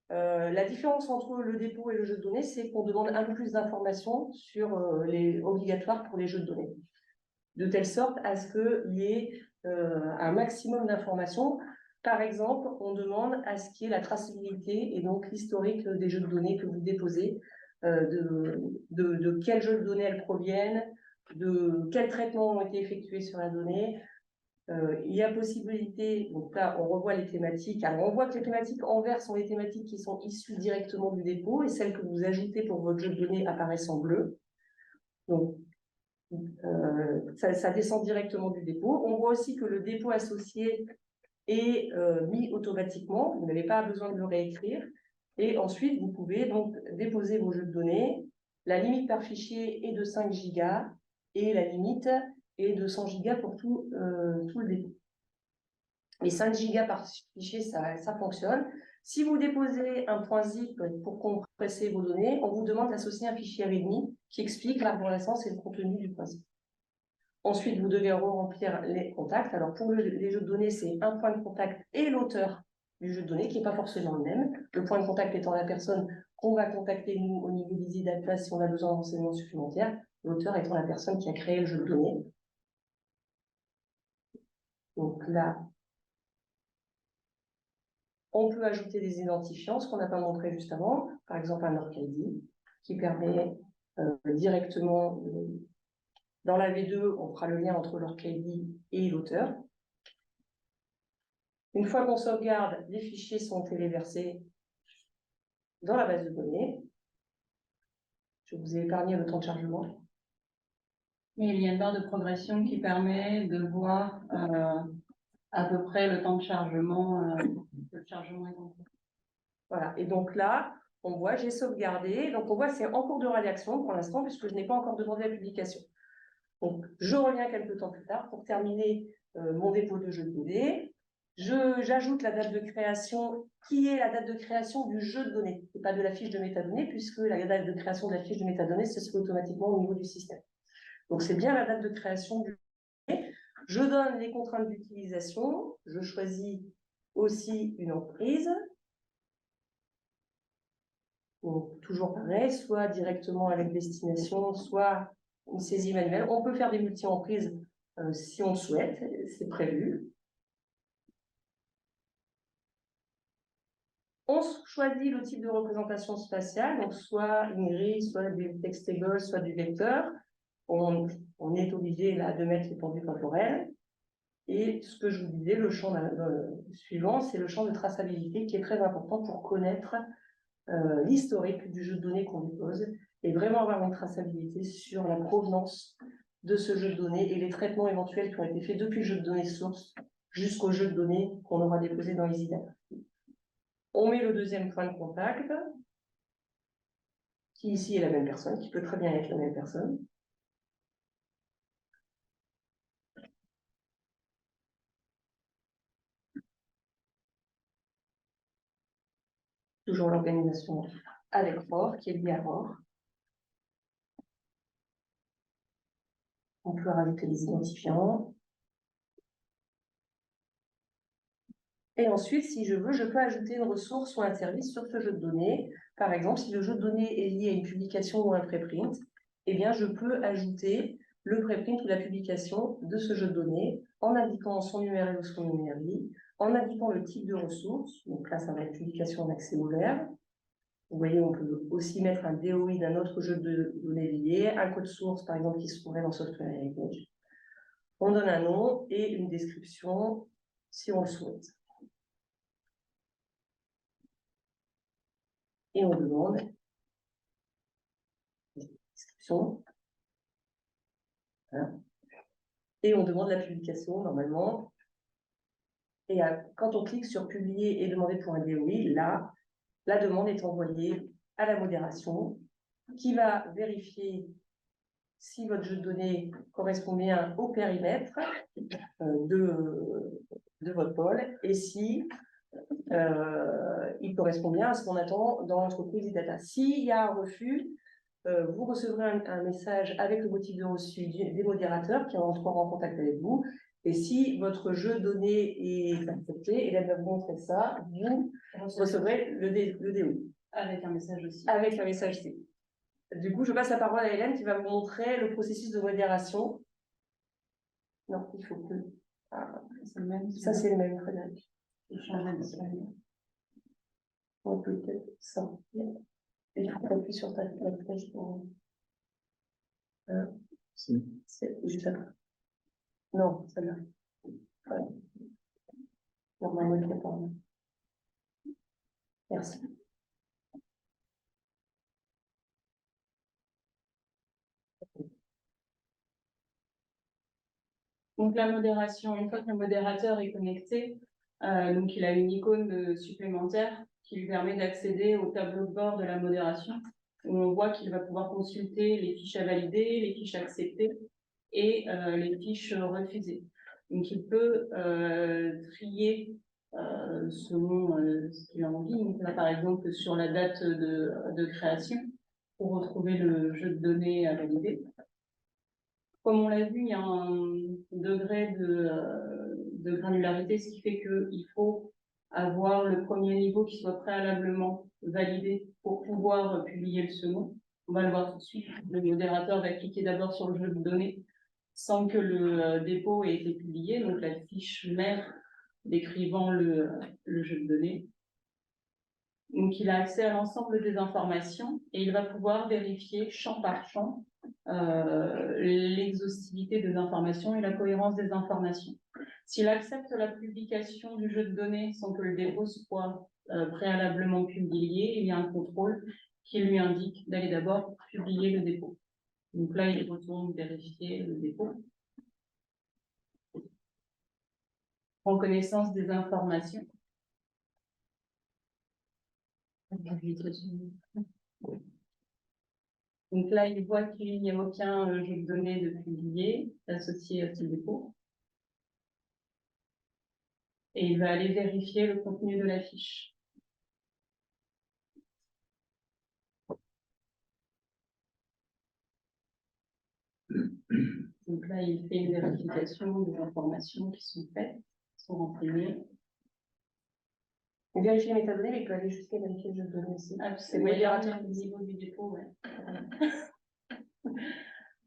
La différence entre le dépôt et le jeu de données, c'est qu'on demande un peu plus d'informations sur les obligatoires pour les jeux de données, de telle sorte à ce qu'il y ait un maximum d'informations. Par exemple, on demande à ce qu'il y ait la traçabilité et donc l'historique des jeux de données que vous déposez, de quels jeux de données elles proviennent, de quels traitements ont été effectués sur la donnée. Il y a possibilité, donc là on revoit les thématiques, alors on voit que les thématiques en vert sont les thématiques qui sont issues directement du dépôt et celles que vous ajoutez pour votre jeu de données apparaissent en bleu. Donc ça descend directement du dépôt. On voit aussi que le dépôt associé est mis automatiquement, vous n'avez pas besoin de le réécrire. Et ensuite, vous pouvez donc déposer vos jeux de données. La limite par fichier est de 5 gigas et la limite est de 100 gigas pour tout le dépôt. Les 5 gigas par fichier, ça fonctionne. Si vous déposez un point zip pour compresser vos données, on vous demande d'associer un fichier README qui explique l'arborescence et le contenu du point zip. Ensuite, vous devez remplir les contacts. Alors, pour les jeux de données, c'est un point de contact et l'auteur du jeu de données, qui n'est pas forcément le même. Le point de contact étant la personne qu'on va contacter, nous, au niveau d'Easy Data, si on a besoin de renseignements supplémentaires. L'auteur étant la personne qui a créé le jeu de données. Donc là, on peut ajouter des identifiants, ce qu'on n'a pas montré juste avant. Par exemple, un ORCID, qui permet directement... Dans la V2, on fera le lien entre l'ORCID et l'auteur. Une fois qu'on sauvegarde, les fichiers sont téléversés dans la base de données. Je vous ai épargné le temps de chargement. Mais il y a une barre de progression qui permet de voir à peu près le temps de chargement. Le chargement est en cours. Voilà, et donc là, on voit, j'ai sauvegardé. Donc on voit, c'est en cours de rédaction pour l'instant, puisque je n'ai pas encore demandé la publication. Donc, je reviens quelques temps plus tard pour terminer mon dépôt de jeu de données. J'ajoute la date de création, qui est la date de création du jeu de données, et pas de la fiche de métadonnées, puisque la date de création de la fiche de métadonnées, ça se fait automatiquement au niveau du système. Donc, c'est bien la date de création du jeu de données. Je donne les contraintes d'utilisation. Je choisis aussi une emprise. Donc, toujours pareil, soit directement avec destination, soit une saisie manuelle. On peut faire des multi-emprises si on le souhaite, c'est prévu. On choisit le type de représentation spatiale, donc soit une grille, soit du textable, soit du vecteur. On est obligé là de mettre l'étendue temporelle. Et ce que je vous disais, le champ suivant, c'est le champ de traçabilité qui est très important pour connaître l'historique du jeu de données qu'on dépose et vraiment avoir une traçabilité sur la provenance de ce jeu de données et les traitements éventuels qui ont été faits depuis le jeu de données source jusqu'au jeu de données qu'on aura déposé dans EasyData. On met le deuxième point de contact, qui ici est la même personne, qui peut très bien être la même personne. Toujours l'organisation avec ROR, qui est liée à ROR. On peut rajouter les identifiants. Et ensuite, si je veux, je peux ajouter une ressource ou un service sur ce jeu de données. Par exemple, si le jeu de données est lié à une publication ou un préprint, eh bien, je peux ajouter le préprint ou la publication de ce jeu de données en indiquant son numéro ou son numérie, en indiquant le type de ressource. Donc là, ça va être publication en accès ouvert. Vous voyez, on peut aussi mettre un DOI d'un autre jeu de données lié, un code source, par exemple, qui se trouverait dans Software Heritage. On donne un nom et une description si on le souhaite. Et on demande une description. Voilà. Et on demande la publication, normalement. Et quand on clique sur publier et demander pour un DOI, là, la demande est envoyée à la modération qui va vérifier si votre jeu de données correspond bien au périmètre de votre pôle et si il correspond bien à ce qu'on attend dans l'entreprise EasyData. S'il y a un refus, vous recevrez un message avec le motif de reçu des modérateurs qui entreront en contact avec vous. Et si votre jeu de données est accepté, et là, va vous montrer ça, vous recevrez le DO. Avec un message aussi. Avec un message C. Du coup, je passe la parole à Hélène qui va vous montrer le processus de modération. Non, il faut que... Ah, C'est le même. ça, c'est le même, Frédéric. Je changerai de slide. On peut peut-être ça. Et il faut appuyer sur ta flèche pour... C'est juste après. Non, celle-là. Voilà. Normalement, il faut pas. Merci. Donc la modération, une fois que le modérateur est connecté, donc il a une icône supplémentaire qui lui permet d'accéder au tableau de bord de la modération, où on voit qu'il va pouvoir consulter les fiches à valider, les fiches acceptées et les fiches refusées. Donc il peut trier selon ce qu'il a envie. Donc là, par exemple, sur la date de création, pour retrouver le jeu de données à valider. Comme on l'a vu, il y a un degré de granularité, ce qui fait qu'il faut avoir le premier niveau qui soit préalablement validé pour pouvoir publier le second. On va le voir tout de suite. Le modérateur va cliquer d'abord sur le jeu de données sans que le dépôt ait été publié, donc la fiche mère décrivant le jeu de données. Donc, il a accès à l'ensemble des informations et il va pouvoir vérifier champ par champ l'exhaustivité des informations et la cohérence des informations. S'il accepte la publication du jeu de données sans que le dépôt soit préalablement publié, il y a un contrôle qui lui indique d'aller d'abord publier le dépôt. Donc là, il retourne vérifier le dépôt. En connaissance des informations. Donc là, il voit qu'il n'y a aucun jeu de données de publié associé à ce dépôt. Et il va aller vérifier le contenu de la fiche. Donc là, il fait une vérification des informations qui sont faites, qui sont renseignées. Et vérifier les métadonnées, mais il peut aller jusqu'à vérifier le jeu de données aussi. Ah, c'est modérateur au niveau du dépôt, ouais.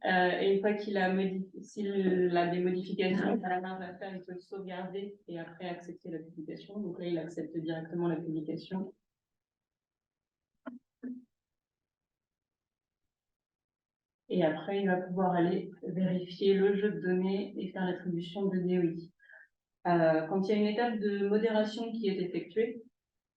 Et une fois qu'il a s'il a des modifications à la main à faire, il peut le sauvegarder et après accepter la publication. Donc là, il accepte directement la publication. Et après, il va pouvoir aller vérifier le jeu de données et faire l'attribution de DOI. Quand il y a une étape de modération qui est effectuée,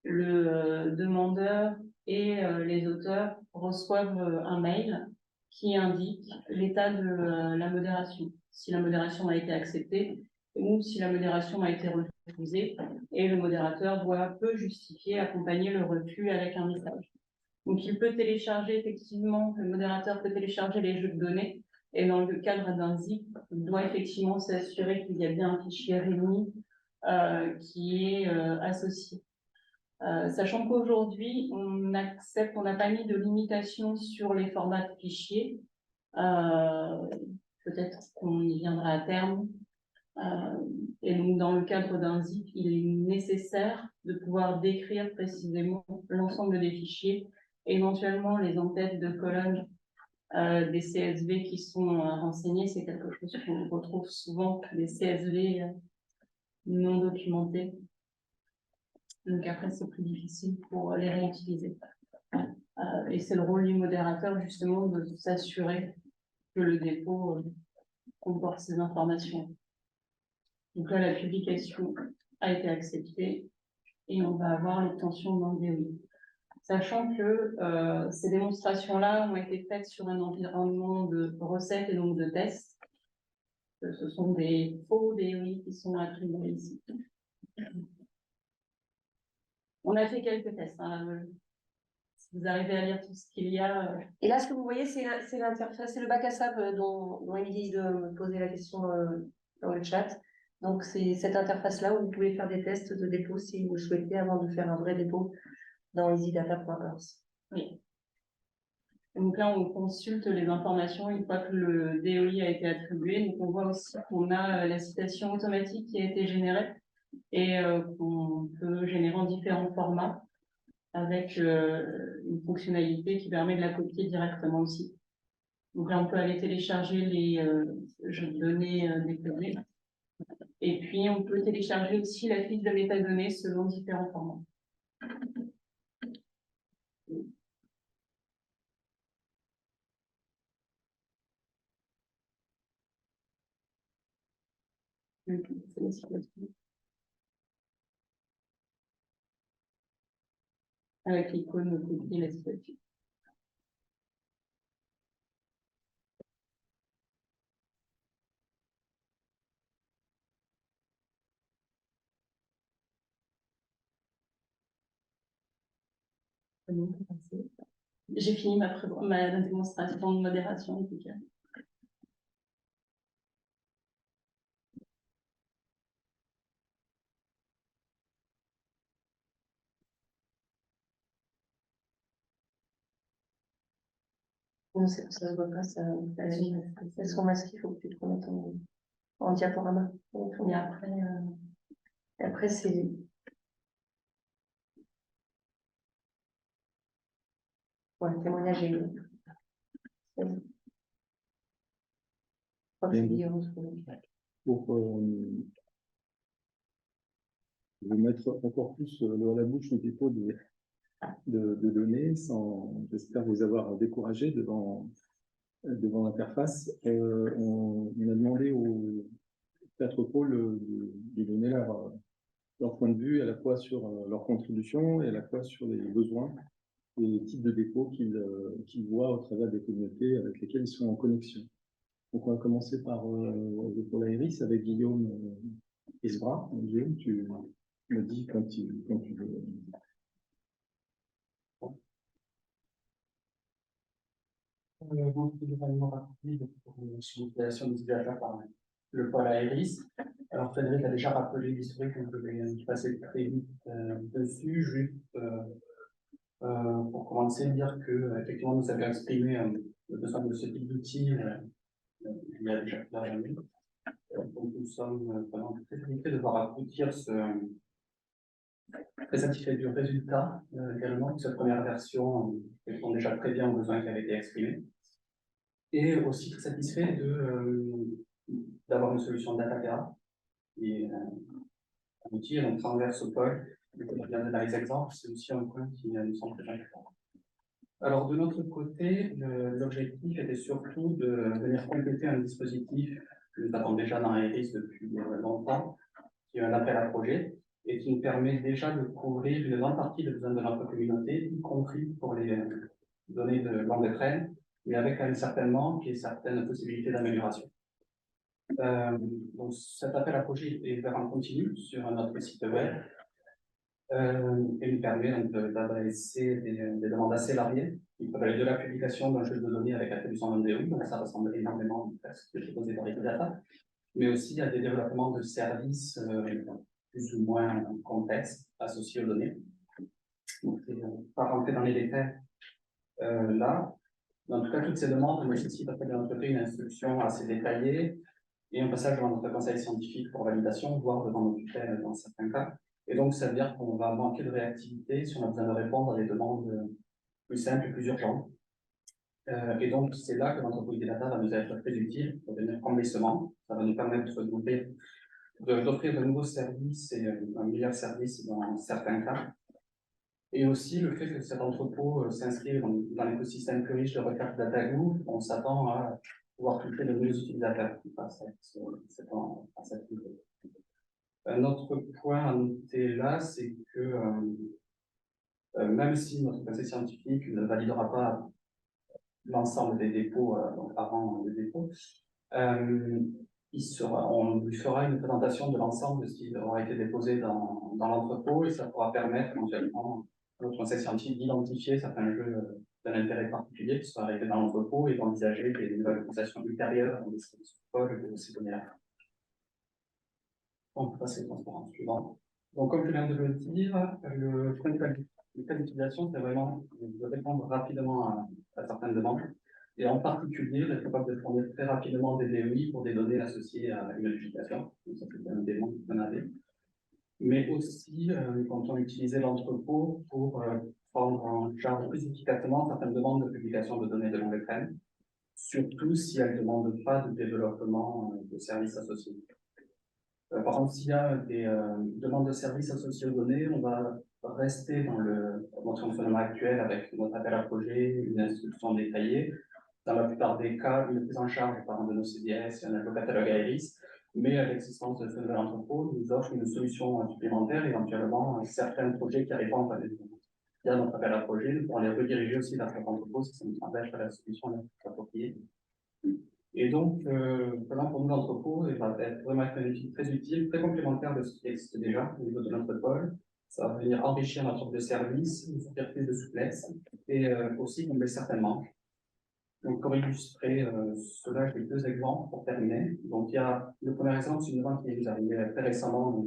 le demandeur et les auteurs reçoivent un mail qui indique l'état de la modération, si la modération a été acceptée ou si la modération a été refusée, et le modérateur peut justifier, accompagner le refus avec un message. Donc il peut télécharger effectivement, le modérateur peut télécharger les jeux de données, et dans le cadre d'un zip, il doit effectivement s'assurer qu'il y a bien un fichier README qui est associé. Sachant qu'aujourd'hui, on n'a pas mis de limitation sur les formats de fichiers. Peut-être qu'on y viendra à terme. Et donc, dans le cadre d'un zip, il est nécessaire de pouvoir décrire précisément l'ensemble des fichiers, éventuellement les en-têtes de colonnes des CSV qui sont renseignés. C'est quelque chose qu'on retrouve souvent, des CSV non documentés. Donc après, c'est plus difficile pour les réutiliser. Et c'est le rôle du modérateur, justement, de s'assurer que le dépôt comporte ces informations. Donc là, la publication a été acceptée et on va avoir l'obtention d'un DOI. Sachant que ces démonstrations-là ont été faites sur un environnement de recettes et donc de tests. Ce sont des faux DOI qui sont attribués ici. On a fait quelques tests. Si vous arrivez à lire tout ce qu'il y a. Et là, ce que vous voyez, c'est l'interface, c'est le bac à sable dont Émilie me posait la question dans le chat. Donc, c'est cette interface-là où vous pouvez faire des tests de dépôt si vous le souhaitez avant de faire un vrai dépôt dans easydata.earth. Oui. Donc là, on consulte les informations une fois que le DOI a été attribué. Donc, on voit aussi qu'on a la citation automatique qui a été générée et qu'on peut générer en différents formats avec une fonctionnalité qui permet de la copier directement aussi. Donc là, on peut aller télécharger les jeux de données déposés. Et puis, on peut télécharger aussi la fiche de métadonnées selon différents formats. Avec l'icône copier la situation. J'ai fini ma démonstration de modération en tout cas. Non, ça ne se voit pas, elles sont masquées, il faut que tu te remettes en diaporama. Et après c'est... Ouais, témoignage et... Pour vous mettre encore plus l'eau à la bouche au dépôt de données, j'espère vous avoir découragé devant l'interface. On a demandé aux 4 pôles de donner leur point de vue à la fois sur leur contribution et à la fois sur les besoins et les types de dépôts qu'ils voient au travers des communautés avec lesquelles ils sont en connexion. Donc on va commencer par le pôle Iris avec Guillaume Esbra. Guillaume, tu me dis quand tu veux. Donc, également rapide pour l'utilisation des utilisateurs par le pôle Iris. Alors, Frédéric a déjà rappelé l'historique, donc je vais passer très vite dessus, juste pour commencer, dire que effectivement nous avions exprimé le besoin de ce type d'outils il y a déjà plusieurs années. Donc, nous sommes vraiment très satisfaits de voir aboutir très satisfaits du résultat également, de cette première version répond déjà très bien aux besoins qui avaient été exprimés. Et aussi très satisfait d'avoir une solution Datapera, qui est un outil donc transverse au pôle. Bien dans les exemples, c'est aussi un point qui nous semble très important. Alors, de notre côté, l'objectif était surtout de venir compléter un dispositif que nous avons déjà dans Iris depuis longtemps, qui est un appel à projet, et qui nous permet déjà de couvrir une grande partie des besoins de notre communauté, y compris pour les données de langue de traîne, mais avec un certain manque et certaines possibilités d'amélioration. Donc, cet appel à projet est ouvert en continu sur notre site web. Et nous permet d'adresser des demandes assez variées. Il peut aller de la publication d'un jeu de données avec attribution d'un DOI, donc ça ressemble énormément à ce que je proposé par Ecosidata, mais aussi à des développements de services plus ou moins complexes associés aux données. Donc, je ne vais pas rentrer dans les détails là. En tout cas, toutes ces demandes nécessitent après de notre côté une instruction assez détaillée et un passage devant notre conseil scientifique pour validation, voire devant nos tutelles dans certains cas. Et donc, ça veut dire qu'on va manquer de réactivité si on a besoin de répondre à des demandes plus simples, plus urgentes. Et donc, c'est là que l'entreprise des data va nous être très utile pour venir combler ce manque. Ça va nous permettre d'offrir de nouveaux services et un meilleur service dans certains cas. Et aussi le fait que cet entrepôt s'inscrive dans l'écosystème plus riche de recherche DataGoo, on s'attend à pouvoir toucher de nouveaux utilisateurs à cette niveau. Un autre point à noter là, c'est que même si notre conseil scientifique ne validera pas l'ensemble des dépôts donc avant le dépôt, on lui fera une présentation de l'ensemble de ce qui aura été déposé dans l'entrepôt et ça pourra permettre éventuellement à notre conseil scientifique d'identifier certains jeux d'un intérêt particulier qui sont arrivés dans l'entrepôt et d'envisager des nouvelles utilisations ultérieures dans les services de ces données-là. On peut passer au transparent suivant. Donc, comme je viens de le dire, le point de cas d'utilisation, c'est vraiment de répondre rapidement à certaines demandes, et en particulier d'être capable de fournir très rapidement des DOI pour des données associées à une notification. Donc, ça peut être un élément qu'on avait. Mais aussi, quand on utilisait l'entrepôt pour prendre en charge plus efficacement certaines demandes de publication de données de longue écran, surtout si elles ne demandent pas de développement de services associés. Par exemple, s'il y a des demandes de services associés aux données, on va rester dans notre fonctionnement actuel avec notre appel à projet, une instruction détaillée. Dans la plupart des cas, une prise en charge par un de nos CDS et un catalogue Iris, mais à l'existence de ce nouvel entrepôt, nous offre une solution supplémentaire, éventuellement certains projets qui répondent à des demandes. Il y a notre appel à projet, nous pourrons les rediriger aussi vers cet entrepôt si ça nous empêche à la solution la plus appropriée. Et donc, vraiment pour nous, l'entrepôt va être vraiment un outil très utile, très complémentaire de ce qui existe déjà au niveau de notre pôle. Ça va venir enrichir notre offre de service, nous offrir plus de souplesse et aussi combler certains manques. Donc, pour illustrer cela, j'ai deux exemples pour terminer. Donc, il y a le premier exemple, c'est une demande qui est arrivée très récemment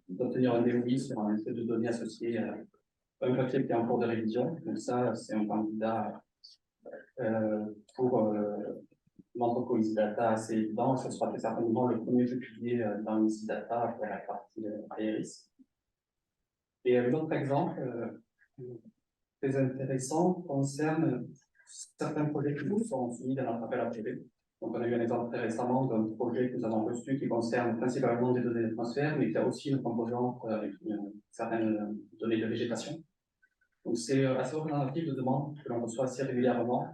d'obtenir un DOI sur un set de données associé à un papier qui est en cours de révision. Donc, ça, c'est un candidat pour l'entrepôt Ecosidata assez évident, ce sera très certainement le premier jeu publié dans Ecosidata pour la partie Iris. Et l'autre exemple très intéressant concerne certains projets qui nous sont soumis dans notre appel à projet. Donc, on a eu un exemple très récemment d'un projet que nous avons reçu qui concerne principalement des données de transfert, mais qui a aussi une composante avec certaines données de végétation. Donc, c'est assez représentatif de demandes que l'on reçoit assez régulièrement,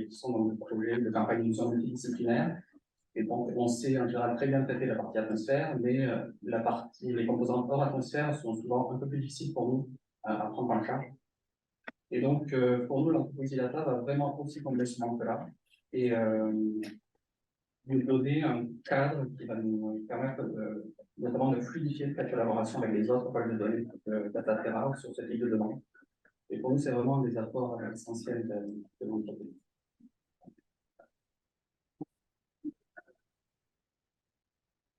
qui sont dans des projets de campagne d'émission multidisciplinaire. Et donc, on sait en général très bien traiter la partie atmosphère, mais les composantes hors atmosphère sont souvent un peu plus difficiles pour nous à prendre en charge. Et donc, pour nous, l'entreprise Data va vraiment aussi combler ce manque-là et nous donner un cadre qui va nous permettre notamment de fluidifier cette collaboration avec les autres pôles de données de Datapera sur ce type de demande. Et pour nous, c'est vraiment des apports essentiels de l'entreprise.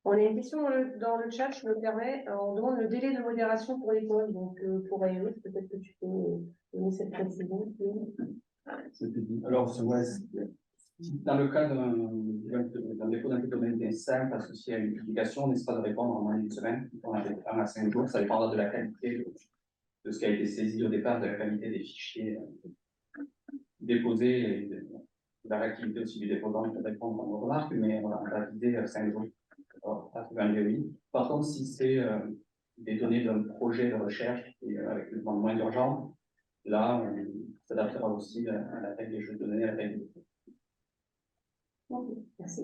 On a une question dans le chat, je me permets. On demande le délai de modération pour les pôles. Donc, pour Iris, peut-être que tu peux donner cette précision. Alors, dans le cas d'un dépôt d'un domaine simple associé à une publication, on n'essaie pas de répondre en moins d'une semaine. On a 1 à 5 jours, ça dépendra de la qualité de ce qui a été saisi au départ, de la qualité des fichiers déposés et la réactivité aussi du déposant, il peut-être prendre en remarque, mais voilà, on va viser 5 jours à trouver un DOI. Par contre, si c'est des données d'un projet de recherche et avec une demande moins urgente, là, on s'adaptera aussi à la taille des jeux de données, à la taille des... Ok, merci.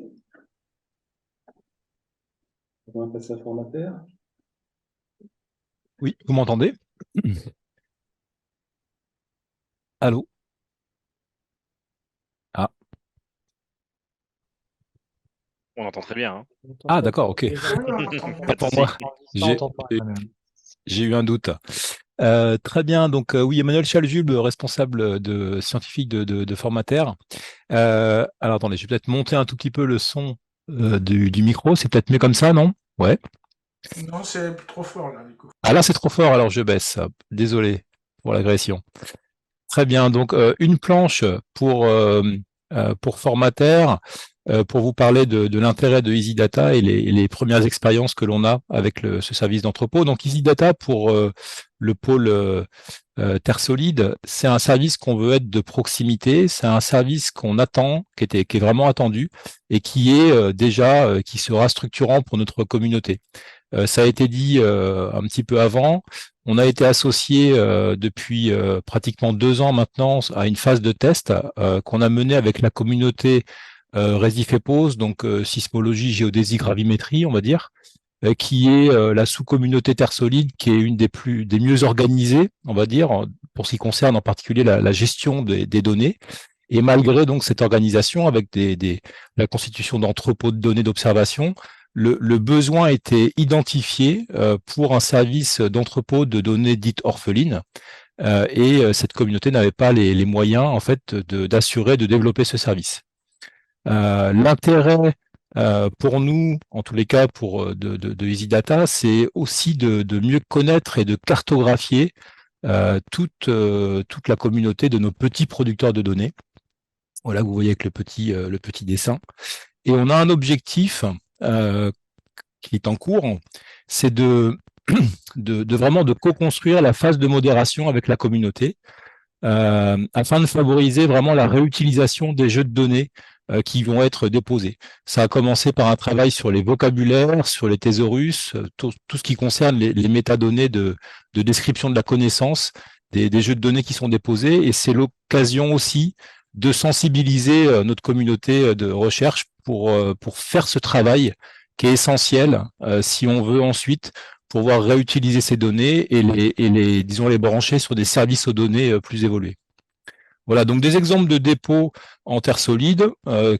On va passer à Formater. Oui, vous m'entendez? Allô? Ah, On entend très bien, hein. ah d'accord, ok. Pas de Pour souci. moi, j'ai eu un doute. Très bien, donc oui, Emmanuel Chalzul, responsable scientifique de Formater. Alors attendez, je vais peut-être monter un tout petit peu le son du micro, c'est peut-être mieux comme ça, non? Ouais. Non, c'est trop fort là, du coup. Ah là, c'est trop fort, alors je baisse. Hop. Désolé pour l'agression. Très bien, donc une planche pour Formater, pour vous parler de l'intérêt de EasyData et les premières expériences que l'on a avec ce service d'entrepôt. Donc EasyData pour le pôle Terre Solide, c'est un service qu'on veut être de proximité, c'est un service qu'on attend, qui est vraiment attendu et qui est déjà, qui sera structurant pour notre communauté. Ça a été dit un petit peu avant. On a été associé depuis pratiquement 2 ans maintenant à une phase de test qu'on a menée avec la communauté Récif et Pose, donc sismologie, géodésie, gravimétrie, on va dire, qui est la sous-communauté Terre Solide, qui est une des mieux organisées, on va dire, pour ce qui concerne en particulier la gestion des données. Et malgré donc cette organisation avec la constitution d'entrepôts de données d'observation, le besoin était identifié pour un service d'entrepôt de données dites orphelines. Et cette communauté n'avait pas les moyens en fait d'assurer, de développer ce service. L'intérêt pour nous, en tous les cas pour de EasyData, c'est aussi de mieux connaître et de cartographier toute la communauté de nos petits producteurs de données. Voilà, vous voyez avec le petit dessin. Et on a un objectif qui est en cours, c'est vraiment de co-construire la phase de modération avec la communauté afin de favoriser vraiment la réutilisation des jeux de données qui vont être déposés. Ça a commencé par un travail sur les vocabulaires, sur les thésaurus, tout ce qui concerne les métadonnées de description de la connaissance des jeux de données qui sont déposés, et c'est l'occasion aussi de sensibiliser notre communauté de recherche pour faire ce travail qui est essentiel si on veut ensuite pouvoir réutiliser ces données et disons, les brancher sur des services aux données plus évolués. Voilà, donc des exemples de dépôts en terre solide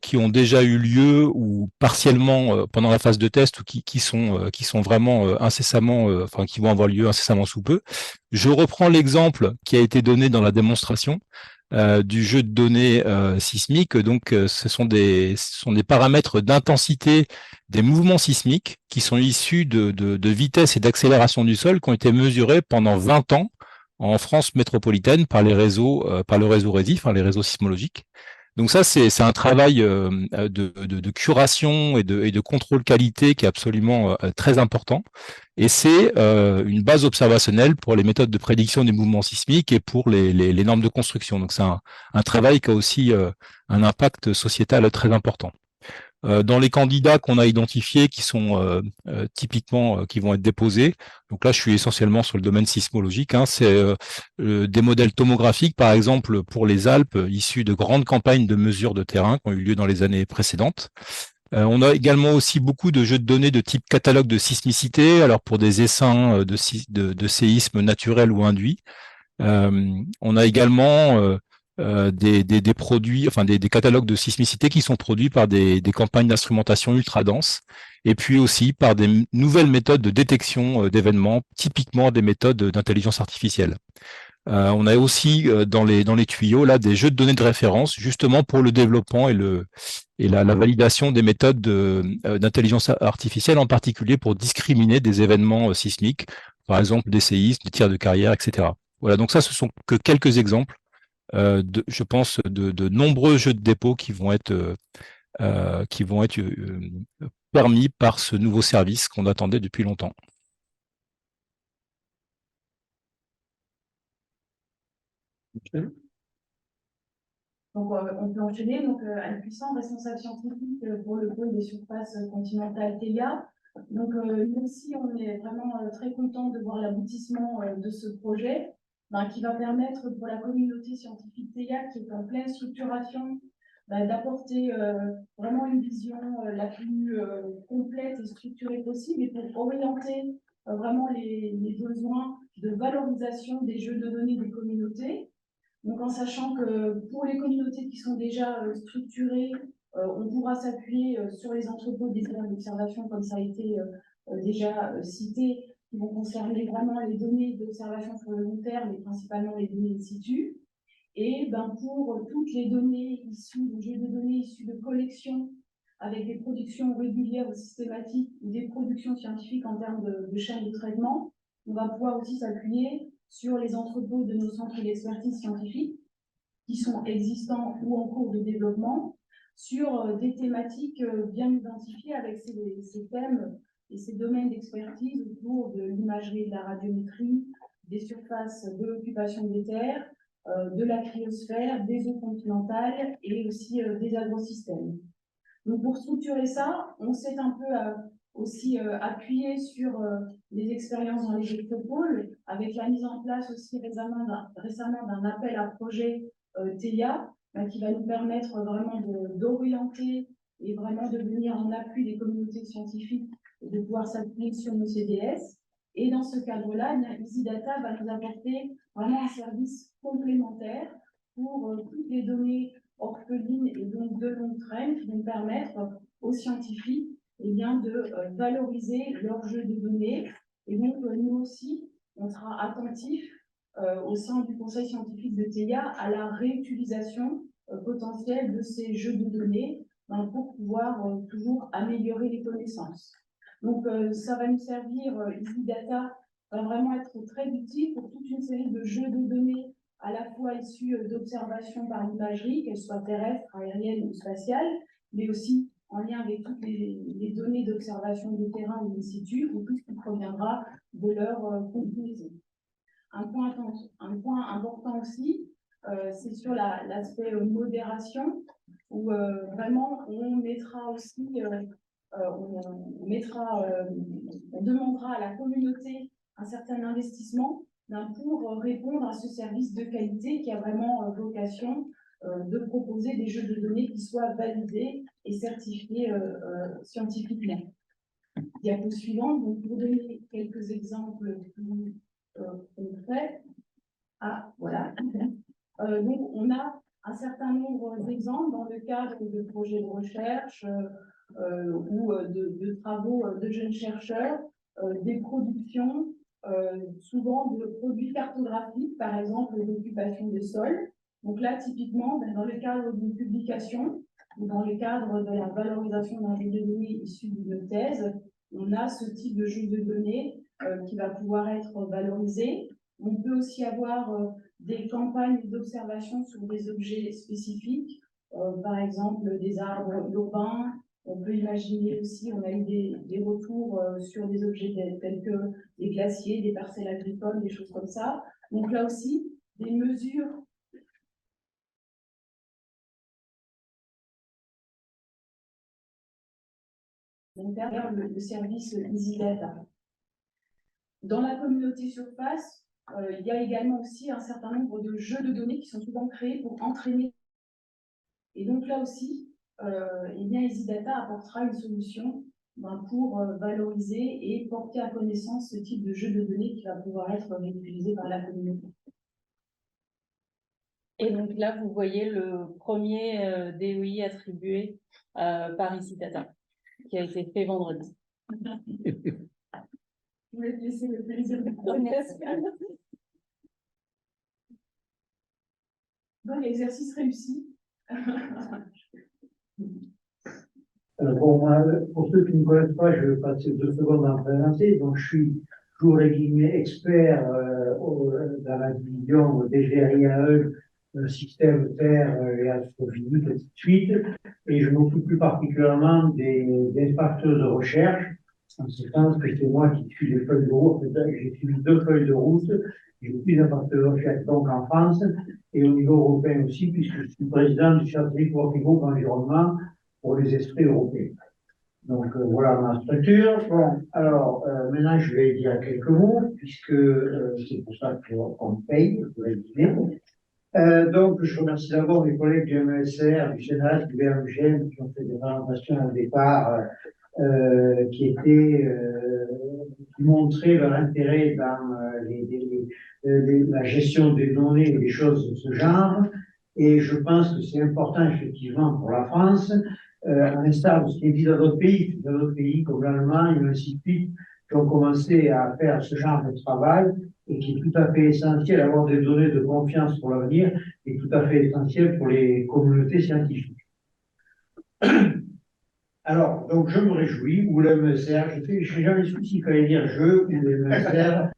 qui ont déjà eu lieu ou partiellement pendant la phase de test ou qui sont vraiment incessamment, enfin qui vont avoir lieu incessamment sous peu. Je reprends l'exemple qui a été donné dans la démonstration du jeu de données sismiques. Donc, ce sont des paramètres d'intensité des mouvements sismiques qui sont issus de vitesse et d'accélération du sol qui ont été mesurés pendant 20 ans en France métropolitaine par le réseau Récif, les réseaux sismologiques. Donc ça, c'est un travail de curation et de contrôle qualité qui est absolument très important. Et c'est une base observationnelle pour les méthodes de prédiction des mouvements sismiques et pour les normes de construction. Donc c'est un travail qui a aussi un impact sociétal très important. Dans les candidats qu'on a identifiés qui sont typiquement qui vont être déposés, donc là je suis essentiellement sur le domaine sismologique, c'est des modèles tomographiques par exemple pour les Alpes issus de grandes campagnes de mesures de terrain qui ont eu lieu dans les années précédentes. On a également aussi beaucoup de jeux de données de type catalogue de sismicité, alors pour des essaims de séisme naturel ou induit. On a également des produits, enfin des catalogues de sismicité qui sont produits par des campagnes d'instrumentation ultra denses, et puis aussi par des nouvelles méthodes de détection d'événements, typiquement des méthodes d'intelligence artificielle. On a aussi dans les tuyaux là des jeux de données de référence, justement pour le développement et la validation des méthodes d'intelligence artificielle, en particulier pour discriminer des événements sismiques, par exemple des séismes, des tirs de carrière, etc. Voilà, donc ça, ce sont que quelques exemples, je pense, de nombreux jeux de dépôt qui vont être permis par ce nouveau service qu'on attendait depuis longtemps. Okay. Donc, on peut enchaîner. Donc, Anne Puissant, responsable scientifique pour le pôle des surfaces continentales TEIA. Donc, nous aussi, on est vraiment très contents de voir l'aboutissement de ce projet qui va permettre pour la communauté scientifique TEIA, qui est en pleine structuration, d'apporter vraiment une vision la plus complète et structurée possible et pour orienter vraiment les besoins de valorisation des jeux de données des communautés. Donc, en sachant que pour les communautés qui sont déjà structurées, on pourra s'appuyer sur les entrepôts des aires d'observation, comme ça a été déjà cité, qui vont concerner vraiment les données d'observation sur le long terme, et principalement les données in situ. Et pour toutes les données issues, les jeux de données issus de collections, avec des productions régulières ou systématiques, ou des productions scientifiques en termes de chaîne de traitement, on va pouvoir aussi s'appuyer sur les entrepôts de nos centres d'expertise scientifique qui sont existants ou en cours de développement, sur des thématiques bien identifiées avec ces thèmes et ces domaines d'expertise autour de l'imagerie et de la radiométrie, des surfaces de l'occupation des terres, de la cryosphère, des eaux continentales et aussi des agrosystèmes. Donc pour structurer ça, on s'est un peu aussi appuyé sur les expériences dans les électropôles, avec la mise en place aussi récemment d'un appel à projet TEIA, qui va nous permettre vraiment d'orienter et vraiment de venir en appui des communautés scientifiques et de pouvoir s'appuyer sur nos CDS. Et dans ce cadre-là, EasyData va nous apporter vraiment un service complémentaire pour toutes les données orphelines et donc de long train qui vont permettre aux scientifiques de valoriser leur jeu de données. Et donc, nous aussi, on sera attentifs au sein du conseil scientifique de TEIA à la réutilisation potentielle de ces jeux de données pour pouvoir toujours améliorer les connaissances. Donc, ça va nous servir, EasyData va vraiment être très utile pour toute une série de jeux de données à la fois issus d'observations par imagerie, qu'elles soient terrestres, aériennes ou spatiales, mais aussi en lien avec toutes les données d'observation de terrain ou in situ, ou tout ce qui proviendra de leur combinaison. Un point important aussi, c'est sur l'aspect modération, où vraiment on mettra aussi, on demandera à la communauté un certain investissement pour répondre à ce service de qualité qui a vraiment vocation de proposer des jeux de données qui soient validés et certifiés scientifiquement. Diapo suivante, donc pour donner quelques exemples plus concrets. Ah, voilà. Donc, on a un certain nombre d'exemples dans le cadre de projets de recherche ou de travaux de jeunes chercheurs, des productions, souvent de produits cartographiques, par exemple l'occupation des sols. Donc là, typiquement, dans le cadre d'une publication ou dans le cadre de la valorisation d'un jeu de données issu d'une thèse, on a ce type de jeu de données qui va pouvoir être valorisé. On peut aussi avoir des campagnes d'observation sur des objets spécifiques, par exemple des arbres urbains. On peut imaginer aussi, on a eu des retours sur des objets tels que des glaciers, des parcelles agricoles, des choses comme ça. Donc là aussi, des mesures vers le service EasyData. Dans la communauté surface, il y a également aussi un certain nombre de jeux de données qui sont souvent créés pour entraîner. Et donc là aussi, EasyData apportera une solution pour valoriser et porter à connaissance ce type de jeu de données qui va pouvoir être réutilisé par la communauté. Et donc là, vous voyez le premier DOI attribué par EasyData, qui a été fait vendredi. Je voulais te laisser le plaisir de Donc, exercice réussi. Bon, moi, pour ceux qui ne me connaissent pas, je vais passer 2 secondes à me présenter. Donc, je suis, toujours les guillemets, expert dans la division DGRIAE, système terre et astrophysique, et ainsi de suite. Et je m'occupe plus particulièrement des impacteurs de recherche. en ce sens que c'est moi qui suis les feuilles de route. J'ai suivi 2 feuilles de route. J'ai plus d'appartenance donc en France et au niveau européen aussi, puisque je suis président du Château Working Group Environnement pour les esprits européens. Donc voilà ma structure. Bon, alors maintenant je vais dire quelques mots, puisque c'est pour ça qu'on paye, vous l'avez dit. Donc je remercie d'abord mes collègues du MESR, du CNRS, du BMGM qui ont fait des présentations au départ qui montraient leur intérêt dans la gestion des données et des choses de ce genre. Et je pense que c'est important effectivement pour la France, à l'instar de ce qui est dit dans d'autres pays comme l'Allemagne ou ainsi de suite, qui ont commencé à faire ce genre de travail et qui est tout à fait essentiel, avoir des données de confiance pour l'avenir, et tout à fait essentiel pour les communautés scientifiques. Alors, donc je me réjouis, ou le MESR, je n'ai jamais su s'il fallait dire je ou le MESR,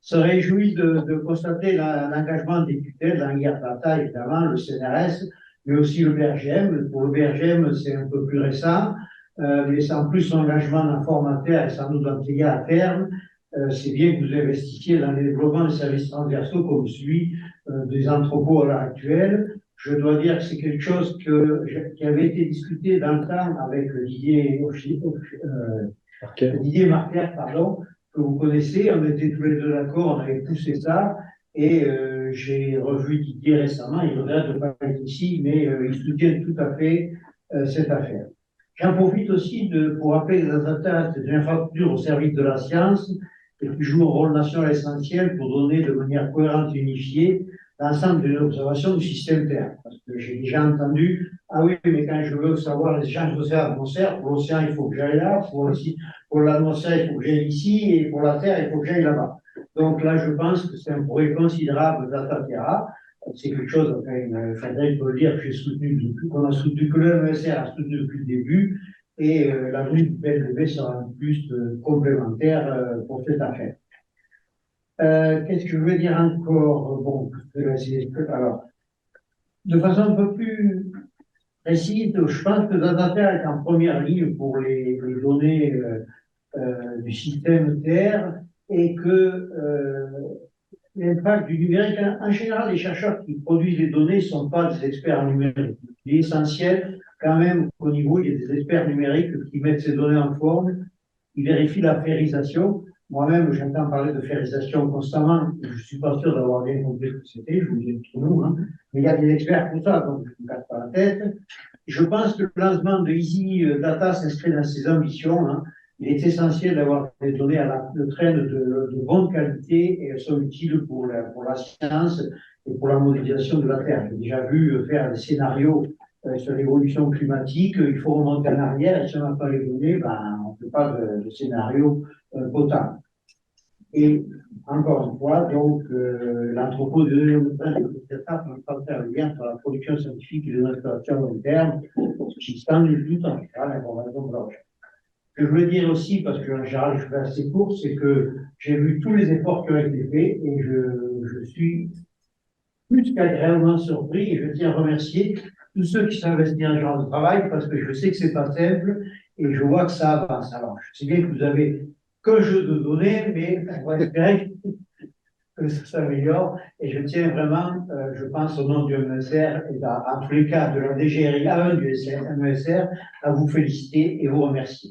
se réjouit de constater l'engagement des tutelles, l'Angiertata, évidemment, le CNRS, mais aussi le BRGM. Pour le BRGM, c'est un peu plus récent, mais c'est en plus l'engagement d'un formateur et sans doute d'un TIA à terme. C'est bien que vous investissiez dans le développement des services transversaux comme celui des entrepôts à l'heure actuelle. Je dois dire que c'est quelque chose qui avait été discuté dans le temps avec Didier Marquer, pardon, que vous connaissez. On était tous les deux d'accord, on avait poussé ça. Et j'ai revu Didier récemment, il regrette de ne pas être ici, mais il soutient tout à fait cette affaire. J'en profite aussi pour rappeler les atteintes des infrastructures au service de la science et qui jouent un rôle national essentiel pour donner de manière cohérente et unifiée l'ensemble de l'observation du système Terre. Parce que j'ai déjà entendu, ah oui, mais quand je veux savoir les échanges d'océan-atmosphère, pour l'océan, il faut que j'aille là, pour l'atmosphère, il faut que j'aille ici, et pour la Terre, il faut que j'aille là-bas. Donc là, je pense que c'est un progrès considérable d'Ataterra. C'est quelque chose, enfin, Frédéric peut le dire, que j'ai soutenu, qu'on a soutenu, que le MESR a soutenu depuis le début, et la venue du PLV sera un plus complémentaire pour cette affaire. Qu'est-ce que je veux dire encore? Bon, alors, de façon un peu plus précise, je pense que Dataterra est en première ligne pour les données du système Terre et que l'impact du numérique, en général, les chercheurs qui produisent les données ne sont pas des experts en numérique. Il est essentiel quand même qu'au niveau, il y ait des experts numériques qui mettent ces données en forme, qui vérifient la férisation. Moi-même, j'entends parler de férisation constamment. Je ne suis pas sûr d'avoir bien compris ce que c'était, je vous le dis entre nous, hein. Mais il y a des experts pour ça, donc je ne me casse pas la tête. Je pense que le lancement de Easy Data s'inscrit dans ses ambitions, hein. Il est essentiel d'avoir des données à le train de bonne qualité et elles sont utiles pour la science et pour la modélisation de la Terre. J'ai déjà vu faire des scénarios sur l'évolution climatique. Il faut remonter en arrière et si on n'a pas les données, ben, on ne fait pas de scénario potable. Et encore une fois, donc, l'entrepôt de données ne peut pas faire le lien entre la production scientifique et les installations à long terme, ce qui stand tout en général l'information de la recherche. Ce que je veux dire aussi, parce que en général je fais assez court, c'est que j'ai vu tous les efforts qui ont été faits et je suis plus qu'agréablement surpris et je tiens à remercier tous ceux qui s'investissent dans ce genre de travail parce que je sais que c'est pas simple et je vois que ça avance. Alors, je sais bien que vous avez qu'un jeu de données, mais on va espérer que ça s'améliore et je tiens vraiment, je pense au nom du MESR et en tous les cas de la DGRI A1 du MESR, à vous féliciter et vous remercier.